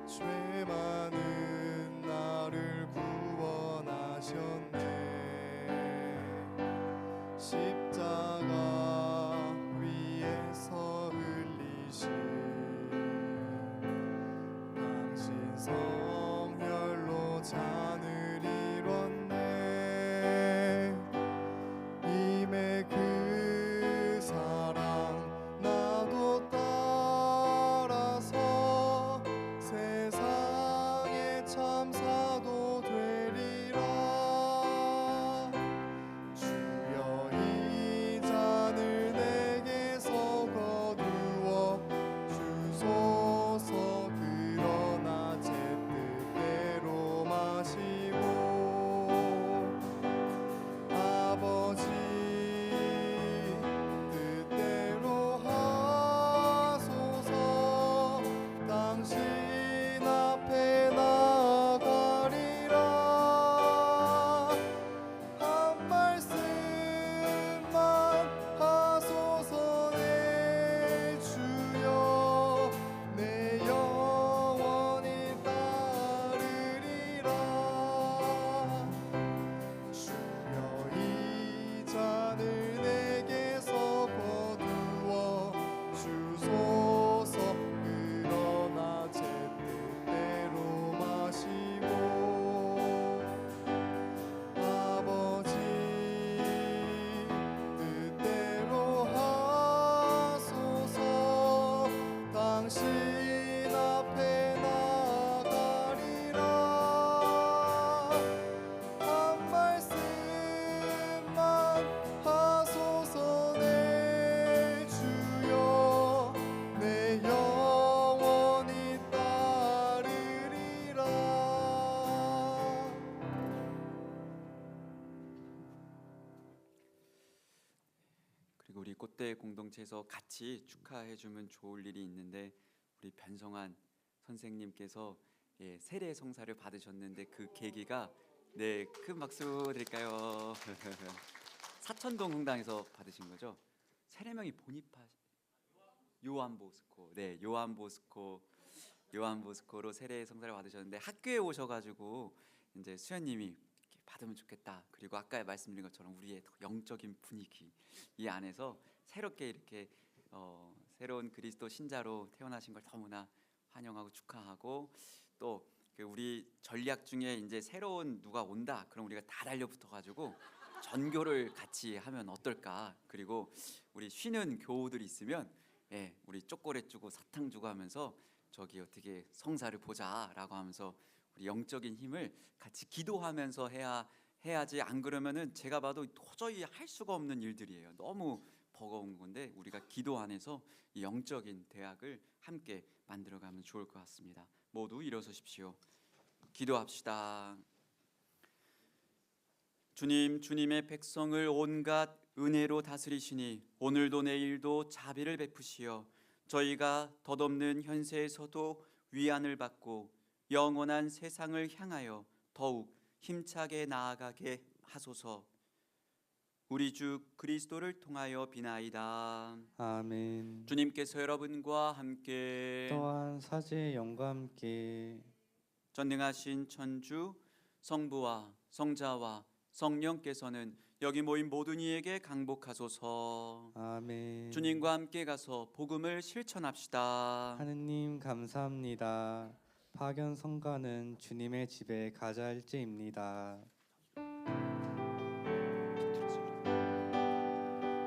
죄 많은 나를 구원하셨네. 십자가 위에서 흘리신 당신 성혈로 잔을 이뤘네. 임의 그 사랑 나도 따라서 세상의 참사도 되리라. 주여 이 잔을 내게서 거두어 주소서. 그러나 제 뜻대로 마시고 아버지 뜻대로 하소서. 당신 앞에 나아가리라. 한 말씀만 하소서. 내 주여 내 영원히 따르리라. 주여 이 잔을 내게서 거두어 주소서. 그러나 제 뜻대로 마시고 아버지 뜻대로 하소서. 당신 앞에 나아가리라. 한 말씀만 하소서. 내 주여 내 영원히 따르리라. 그리고 우리 꽃대 공동체에서 같이 축하해 주면 좋을 일이 있는데 우리 변성환 선생님께서 세례 성사를 받으셨는데 그 계기가 큰 박수 드릴까요? 사천동 흥당에서 받으신 거죠? 세례명이 요한보스코. 네, 요한보스코로 세례 성사를 받으셨는데 학교에 오셔가지고 이제 수연님이 이렇게 받으면 좋겠다. 그리고 아까 말씀드린 것처럼 우리의 더 영적인 분위기 이 안에서 새롭게 이렇게 새로운 그리스도 신자로 태어나신 걸 너무나 환영하고 축하하고 또 그 우리 전략 중에 이제 새로운 누가 온다. 그럼 우리가 다 달려붙어가지고 전교를 같이 하면 어떨까? 그리고 우리 쉬는 교우들이 있으면 우리 쪼꼬레 주고 사탕 주고 하면서 저기 어떻게 성사를 보자라고 하면서 우리 영적인 힘을 같이 기도하면서 해야지. 안 그러면은 제가 봐도 도저히 할 수가 없는 일들이에요. 너무 버거운 건데 우리가 기도 안에서 이 영적인 대학을 함께 만들어가면 좋을 것 같습니다. 모두 일어서십시오. 기도합시다. 주님, 주님의 백성을 온갖 은혜로 다스리시니 오늘도 내일도 자비를 베푸시어 저희가 덧없는 현세에서도 위안을 받고 영원한 세상을 향하여 더욱 힘차게 나아가게 하소서. 우리 주 그리스도를 통하여 비나이다. 아멘. 주님께서 여러분과 함께 또한 사제의 영과 함께 전능하신 천주 성부와 성자와 성령께서는 여기 모인 모든 이에게 강복하소서. 아멘. 주님과 함께 가서 복음을 실천합시다. 하느님 감사합니다. 파견 성가는 주님의 집에 가자 일제입니다.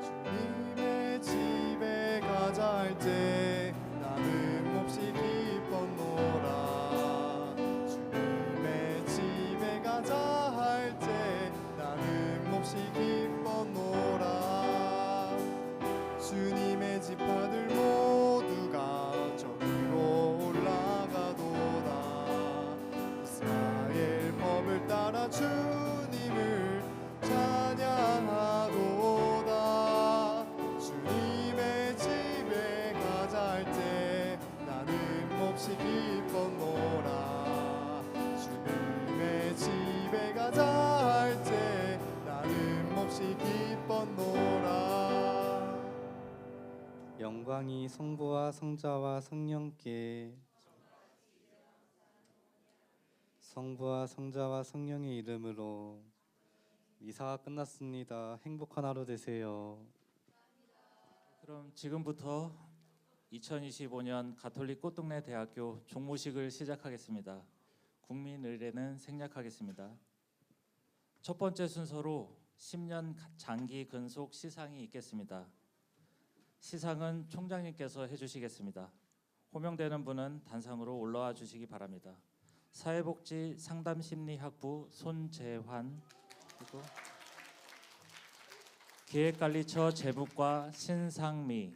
주님의 집에 가자 할 때 나는 몹시 기뻤노라. 주님의 집에 가자 할 때 나는 몹시 기뻤노라. 주님의 지파들 모두가 저기로 올라가도다. 이스라엘 법을 따라 주님을 찬양하도다. 주님의 집에 가자 할 때 나는 몹시 기뻤노라. 주님의 집에 가자 할 때 나는 몹시 기뻤노라. 영광이 성부와 성자와 성령께 성부와 성자와 성령의 이름으로 미사가 끝났습니다. 행복한 하루 되세요. 그럼 지금부터 2025년 가톨릭 꽃동네 대학교 종무식을 시작하겠습니다. 국민의례는 생략하겠습니다. 첫 번째 순서로 10년 장기 근속 시상이 있겠습니다. 시상은 총장님께서 해주시겠습니다. 호명되는 분은 단상으로 올라와 주시기 바랍니다. 사회복지 상담심리학부 손재환, 그리고 기획관리처 재무과 신상미,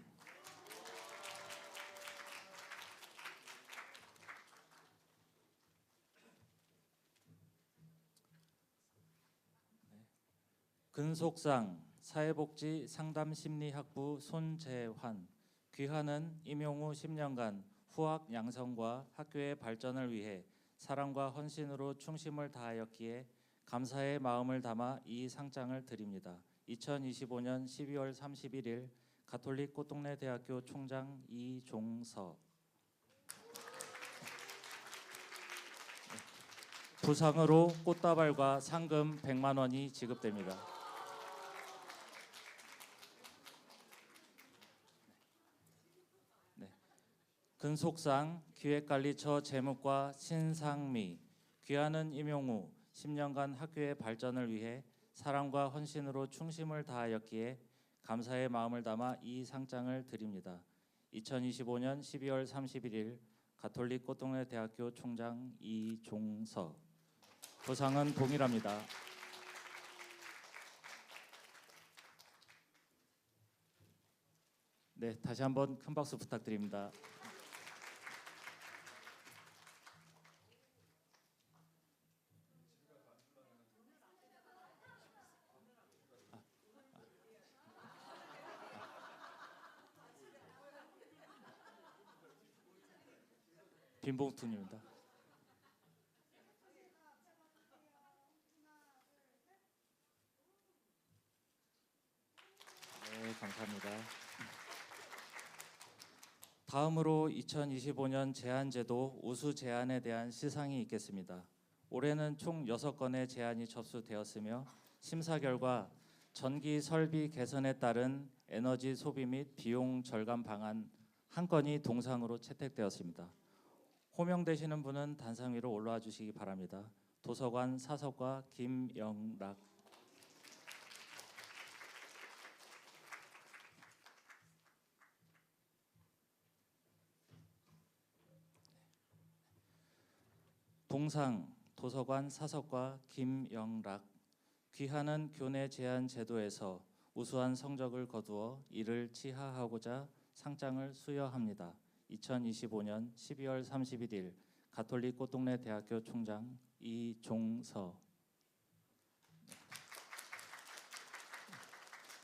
근속상 사회복지 상담심리학부 손재환, 귀하는 임용우 10년간 후학 양성과 학교의 발전을 위해 사랑과 헌신으로 충심을 다하였기에 감사의 마음을 담아 이 상장을 드립니다. 2025년 12월 31일 가톨릭 꽃동네 대학교 총장 이종서. 부상으로 꽃다발과 상금 100만 원이 지급됩니다. 근속상 기획관리처 재무과 신상미, 귀하는 임용우 10년간 학교의 발전을 위해 사랑과 헌신으로 충심을 다하였기에 감사의 마음을 담아 이 상장을 드립니다. 2025년 12월 31일 가톨릭 꽃동네 대학교 총장 이종서. 보상은 동일합니다. 네, 다시 한번 큰 박수 부탁드립니다. 빈봉투입니다. 네, 감사합니다. 다음으로 2025년 제안제도 우수 제안에 대한 시상이 있겠습니다. 올해는 총 6건의 제안이 접수되었으며 심사 결과 전기 설비 개선에 따른 에너지 소비 및 비용 절감 방안 한 건이 동상으로 채택되었습니다. 호명되시는 분은 단상 위로 올라와 주시기 바랍니다. 도서관 사서과 김영락. 동상 도서관 사서과 김영락. 귀하는 교내 제안 제도에서 우수한 성적을 거두어 이를 치하하고자 상장을 수여합니다. 2025년 12월 31일 가톨릭 꽃동네 대학교 총장 이종서.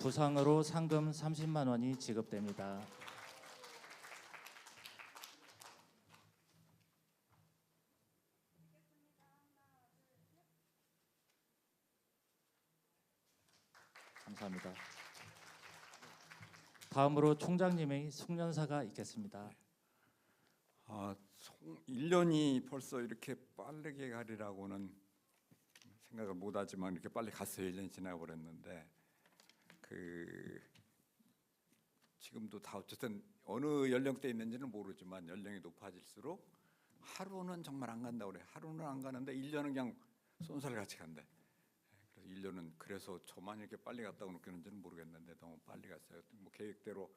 부상으로 상금 30만 원이 지급됩니다. 감사합니다. 다음으로 총장님의 숙련사가 있겠습니다. 1년이 벌써 이렇게 빠르게 가리라고는 생각을 못하지만 이렇게 빨리 갔어요. 1년이 지나버렸는데 지금도 다 어쨌든 어느 연령대에 있는지는 모르지만 연령이 높아질수록 하루는 정말 안 간다고 그래. 하루는 안 가는데 1년은 그냥 쏜살같이 간대. 그래서 1년은 그래서 저만 이렇게 빨리 갔다고 느끼는지는 모르겠는데 너무 빨리 갔어요. 뭐 계획대로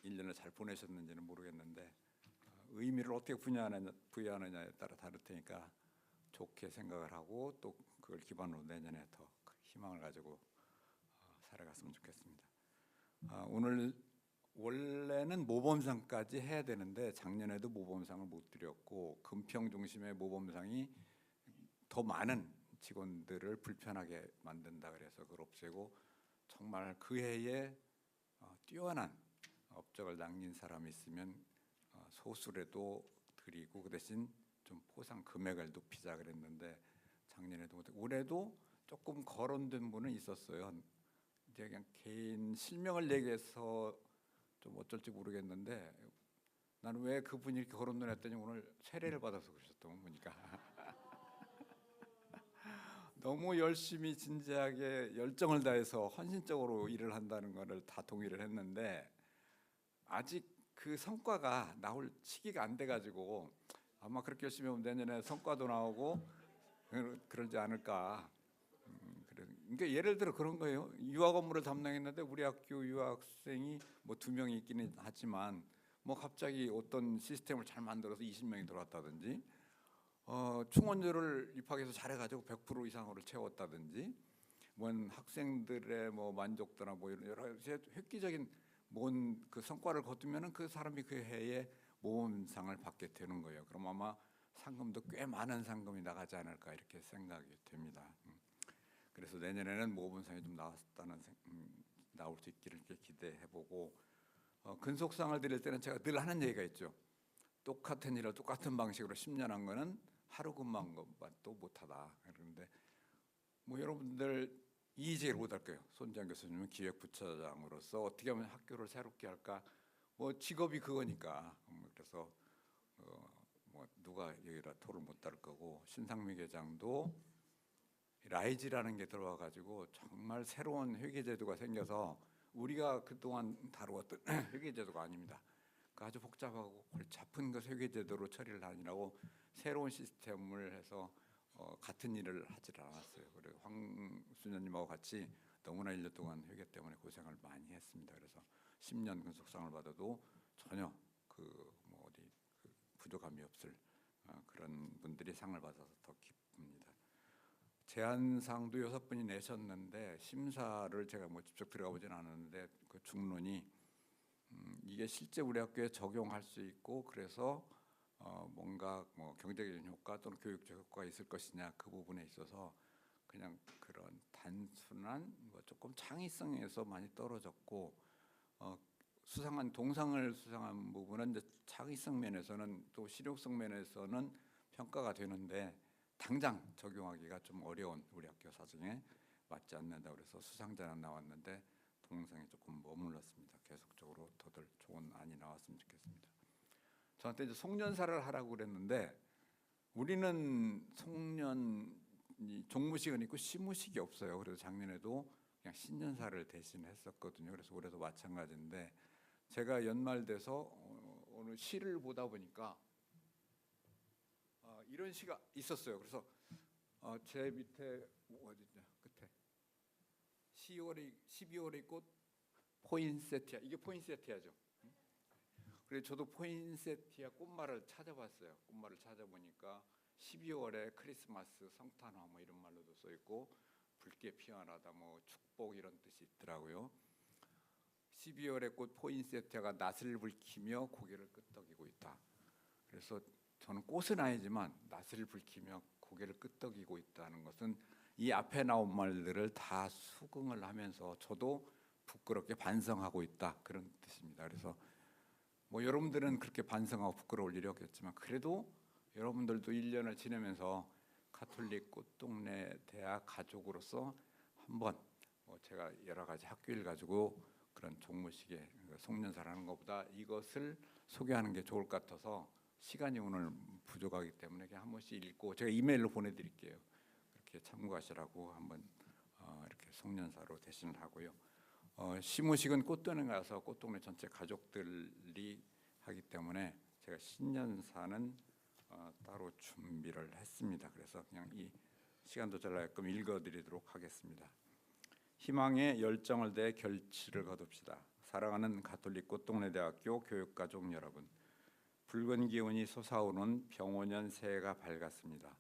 1년을 잘 보내셨는지는 모르겠는데 의미를 어떻게 부여하느냐에 따라 다를 테니까 좋게 생각을 하고 또 그걸 기반으로 내년에 더 희망을 가지고 살아갔으면 좋겠습니다. 오늘 원래는 모범상까지 해야 되는데 작년에도 모범상을 못 드렸고 금평 중심의 모범상이 더 많은 직원들을 불편하게 만든다 그래서 그걸 없애고 정말 그 해에 뛰어난 업적을 남긴 사람이 있으면 소수라도 드리고 그 대신 좀 포상 금액을 높이자 그랬는데 작년에도 못했고 올해도 조금 거론된 분은 있었어요. 이제 그냥 개인 실명을 얘기해서 좀 어쩔지 모르겠는데 나는 왜 그분이 이렇게 거론을 했더니 오늘 세례를 받아서 그러셨던 분이니까 너무 열심히 진지하게 열정을 다해서 헌신적으로 일을 한다는 것을 다 동의를 했는데 아직 그 성과가 나올 시기가 안 돼가지고 아마 그렇게 열심히 하면 내년에 성과도 나오고 그러지 않을까. 그러니까 예를 들어 그런 거예요. 유학 업무를 담당했는데 우리 학교 유학생이 뭐 2명이 있기는 하지만 뭐 갑자기 어떤 시스템을 잘 만들어서 20명이 들어왔다든지 충원조를 입학해서 잘해가지고 100% 이상으로 채웠다든지 뭐 학생들의 뭐 만족도나 뭐 이런 여러 가지 획기적인 뭔 그 성과를 거두면은 그 사람이 그 해에 모범상을 받게 되는 거예요. 그럼 아마 상금도 꽤 많은 상금이 나가지 않을까 이렇게 생각이 됩니다. 그래서 내년에는 모범상이 좀 나올 수 있기를 이렇게 기대해보고 근속상을 드릴 때는 제가 늘 하는 얘기가 있죠. 똑같은 일을 똑같은 방식으로 10년 한 거는 하루 근무한 것도 못하다. 그런데 뭐 여러분들 이의제기를 못할 거예요. 손지환 교수님은 기획부처장으로서 어떻게 하면 학교를 새롭게 할까? 뭐 직업이 그거니까. 그래서 뭐 누가 여기라 토를 못 따를 거고 신상미 계장도 라이즈라는 게 들어와가지고 정말 새로운 회계제도가 생겨서 우리가 그동안 다루었던 회계제도가 아닙니다. 그 아주 복잡하고 골치 아픈 그 회계제도로 처리를 하느라고 새로운 시스템을 해서 같은 일을 하질 않았어요. 그리고 황순현님하고 같이 너무나 1년 동안 회계 때문에 고생을 많이 했습니다. 그래서 10년 근속상을 받아도 전혀 뭐 어디 부족함이 없을 그런 분들이 상을 받아서 더 기쁩니다. 제안상도 6분이 내셨는데 심사를 제가 뭐 직접 들어가 보진 않았는데 그 중론이 이게 실제 우리 학교에 적용할 수 있고 그래서 뭔가 뭐 경제적인 효과 또는 교육적 효과가 있을 것이냐 그 부분에 있어서 그냥 그런 단순한 뭐 조금 창의성에서 많이 떨어졌고 수상한 동상을 수상한 부분은 이제 창의성 면에서는 또 실용성 면에서는 평가가 되는데 당장 적용하기가 좀 어려운 우리 학교 사정에 맞지 않는다 그래서 수상자는 나왔는데 동상이 조금 머물렀습니다. 계속적으로 더들 좋은 안이 나왔으면 좋겠습니다. 저한테 이제 송년사를 하라고 그랬는데 우리는 송년이 종무식은 있고 시무식이 없어요. 그래서 작년에도 그냥 신년사를 대신 했었거든요. 그래서 올해도 마찬가지인데 제가 연말 돼서 어느 시를 보다 보니까 이런 시가 있었어요. 그래서 제 밑에 어디냐 끝에 12월의 꽃 포인세티아 이게 포인세티아죠. 그래서 저도 포인세티아 꽃말을 찾아봤어요. 꽃말을 찾아보니까 12월에 크리스마스 성탄화 뭐 이런 말로도 써 있고 붉게 피어나다 뭐 축복 이런 뜻이 있더라고요. 12월의 꽃 포인세티아가 낯을 붉히며 고개를 끄덕이고 있다. 그래서 저는 꽃은 아니지만 낯을 붉히며 고개를 끄덕이고 있다는 것은 이 앞에 나온 말들을 다 수긍을 하면서 저도 부끄럽게 반성하고 있다 그런 뜻입니다. 그래서 뭐 여러분들은 그렇게 반성하고 부끄러울 일이 없겠지만 그래도 여러분들도 1년을 지내면서 가톨릭 꽃동네 대학 가족으로서 한번 제가 여러 가지 학교일 가지고 그런 종무식에 송년사를 하는 것보다 이것을 소개하는 게 좋을 것 같아서 시간이 오늘 부족하기 때문에 그냥 한 번씩 읽고 제가 이메일로 보내드릴게요. 그렇게 참고하시라고 한번 이렇게 송년사로 대신을 하고요. 시무식은 꽃동네 가서 꽃동네 전체 가족들이 하기 때문에 제가 신년사는 따로 준비를 했습니다. 그래서 그냥 이 시간도 잘라게끔 읽어드리도록 하겠습니다. 희망의 열정을 다해 결실을 거둡시다. 사랑하는 가톨릭 꽃동네대학교 교육가족 여러분, 붉은 기운이 솟아오르는 병오년 새해가 밝았습니다.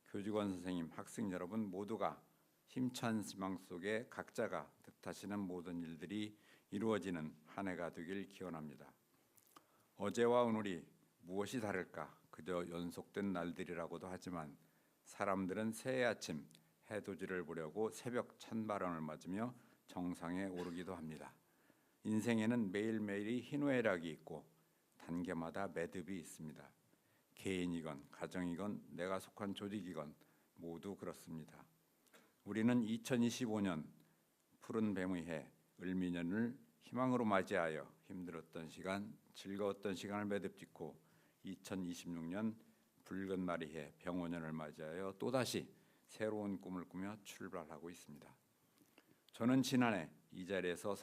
교직원 선생님, 학생 여러분 모두가 힘찬 희망 속에 각자가 뜻하시는 모든 일들이 이루어지는 한 해가 되길 기원합니다. 어제와 오늘이 무엇이 다를까? 그저 연속된 날들이라고도 하지만 사람들은 새해 아침 해돋이를 보려고 새벽 찬바람을 맞으며 정상에 오르기도 합니다. 인생에는 매일매일이 희노애락이 있고 단계마다 매듭이 있습니다. 개인이건 가정이건 내가 속한 조직이건 모두 그렇습니다. 우리는 2025년 푸른 뱀의 해 을미년을 희망으로 맞이하여 힘들었던 시간, 즐거웠던 시간을 매듭짓고 2026년 붉은 마리 해 병오년을 맞이하여 또다시 새로운 꿈을 꾸며 출발하고 있습니다. 저는 지난해 이 자리에서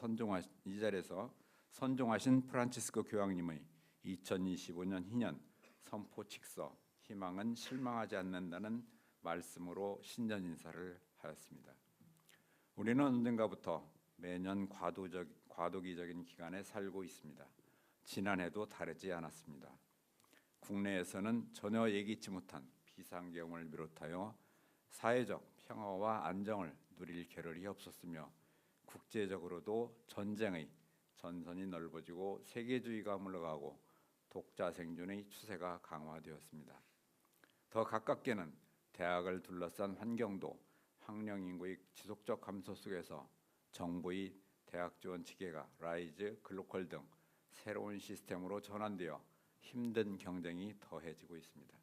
선종하신 프란치스코 교황님의 2025년 희년 선포 칙서 희망은 실망하지 않는다는 말씀으로 신년 인사를 하였습니다. 우리는 언젠가부터 매년 과도기적인 기간에 살고 있습니다. 지난해도 다르지 않았습니다. 국내에서는 전혀 예기치 못한 비상경을 비롯하여 사회적 평화와 안정을 누릴 겨를이 없었으며 국제적으로도 전쟁의 전선이 넓어지고 세계주의가 물러가고 독자 생존의 추세가 강화되었습니다. 더 가깝게는 대학을 둘러싼 환경도 학령 인구의 지속적 감소 속에서 정부의 대학 지원 체계가 라이즈, 글로컬 등 새로운 시스템으로 전환되어 힘든 경쟁이 더해지고 있습니다.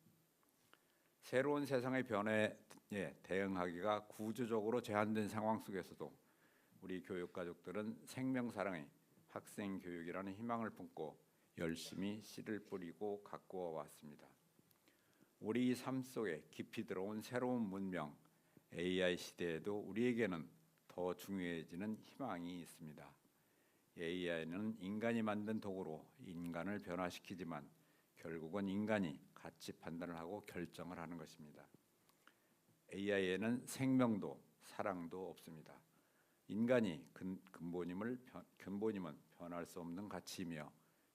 새로운 세상의 변화에 대응하기가 구조적으로 제한된 상황 속에서도 우리 교육가족들은 생명사랑의 학생교육이라는 희망을 품고 열심히 씨를 뿌리고 가꾸어 왔습니다. 우리 삶 속에 깊이 들어온 새로운 문명, AI 시대에도 우리에게는 더 중요해지는 희망이 있습니다. AI는 인간이 만든 도구로 인간을 변화시키지만 결국은 인간이 가치 판단을 하고 결정을 하는 것입니다. AI에는 생명도 사랑도 없습니다. 인간이 근본임은 변할 수 없는 가치이며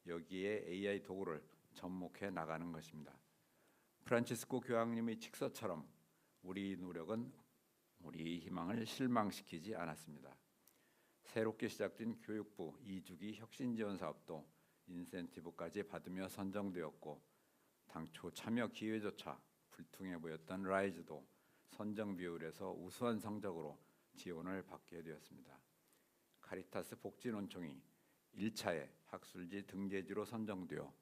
여기에 AI 도구를 접목해 나가는 것입니다. 프란치스코 교황님의 칙서처럼 우리 노력은 우리 희망을 실망시키지 않았습니다. 새롭게 시작된 교육부 2주기 혁신지원 사업도 인센티브까지 받으며 선정되었고 당초 참여 기회조차 불투명해 보였던 라이즈도 선정 비율에서 우수한 성적으로 지원을 받게 되었습니다. 카리타스 복지논총이 1차에 학술지 등재지로 선정되어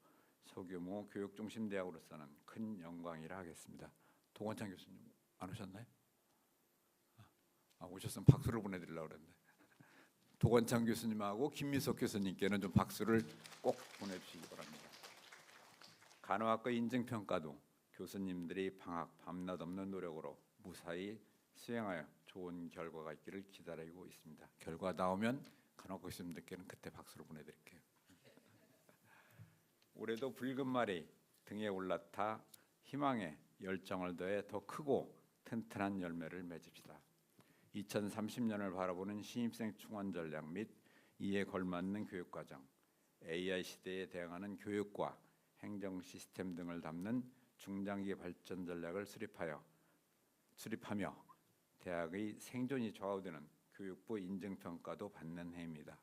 소규모 교육중심 대학으로서는 큰 영광이라 하겠습니다. 도건창 교수님 안 오셨나요? 오셨으면 박수를 보내드리려고 그랬는데 도건창 교수님하고 김미석 교수님께는 좀 박수를 꼭 보내주시기 바랍니다. 간호학과 인증평가도 교수님들이 방학 밤낮 없는 노력으로 무사히 수행하여 좋은 결과가 있기를 기다리고 있습니다. 결과 나오면 간호학과 교수님들께는 그때 박수를 보내드릴게요. 올해도 붉은 말이 등에 올라타 희망의 열정을 더해 더 크고 튼튼한 열매를 맺읍시다. 2030년을 바라보는 신입생 충원 전략 및 이에 걸맞는 교육과정, AI 시대에 대응하는 교육과 행정 시스템 등을 담는 중장기 발전 전략을 수립하며 대학의 생존이 좌우되는 교육부 인증평가도 받는 해입니다.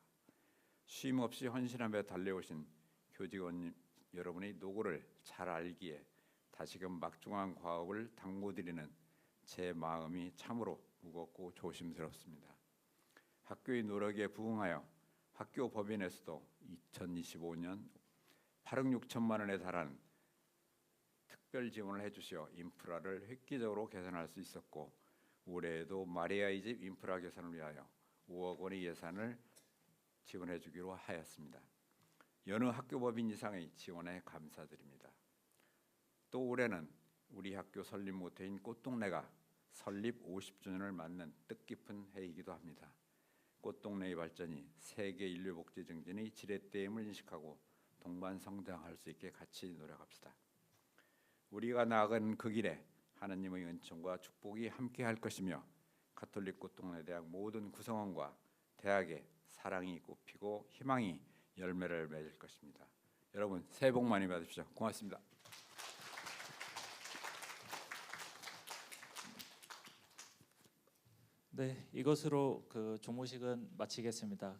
쉼 없이 헌신하며 달려오신 교직원 여러분의 노고를 잘 알기에 다시금 막중한 과업을 당부드리는 제 마음이 참으로 무겁고 조심스럽습니다. 학교의 노력에 부응하여 학교 법인에서도 2025년 8억 6천만 원에 달하는 특별 지원을 해주시어 인프라를 획기적으로 개선할 수 있었고 올해에도 마리아의 집 인프라 개선을 위하여 5억 원의 예산을 지원해 주기로 하였습니다. 여느 학교법인 이상의 지원에 감사드립니다. 또 올해는 우리 학교 설립 모토인 꽃동네가 설립 50주년을 맞는 뜻깊은 해이기도 합니다. 꽃동네의 발전이 세계 인류 복지 증진의 지렛대임을 인식하고 동반 성장할 수 있게 같이 노력합시다. 우리가 나아간 그 길에 하나님의 은총과 축복이 함께할 것이며 가톨릭 꽃동네 대학 모든 구성원과 대학에 사랑이 꽃피고 희망이 열매를 맺을 것입니다. 여러분 새해 복 많이 받으십시오. 고맙습니다. 네, 이것으로 그 종무식은 마치겠습니다.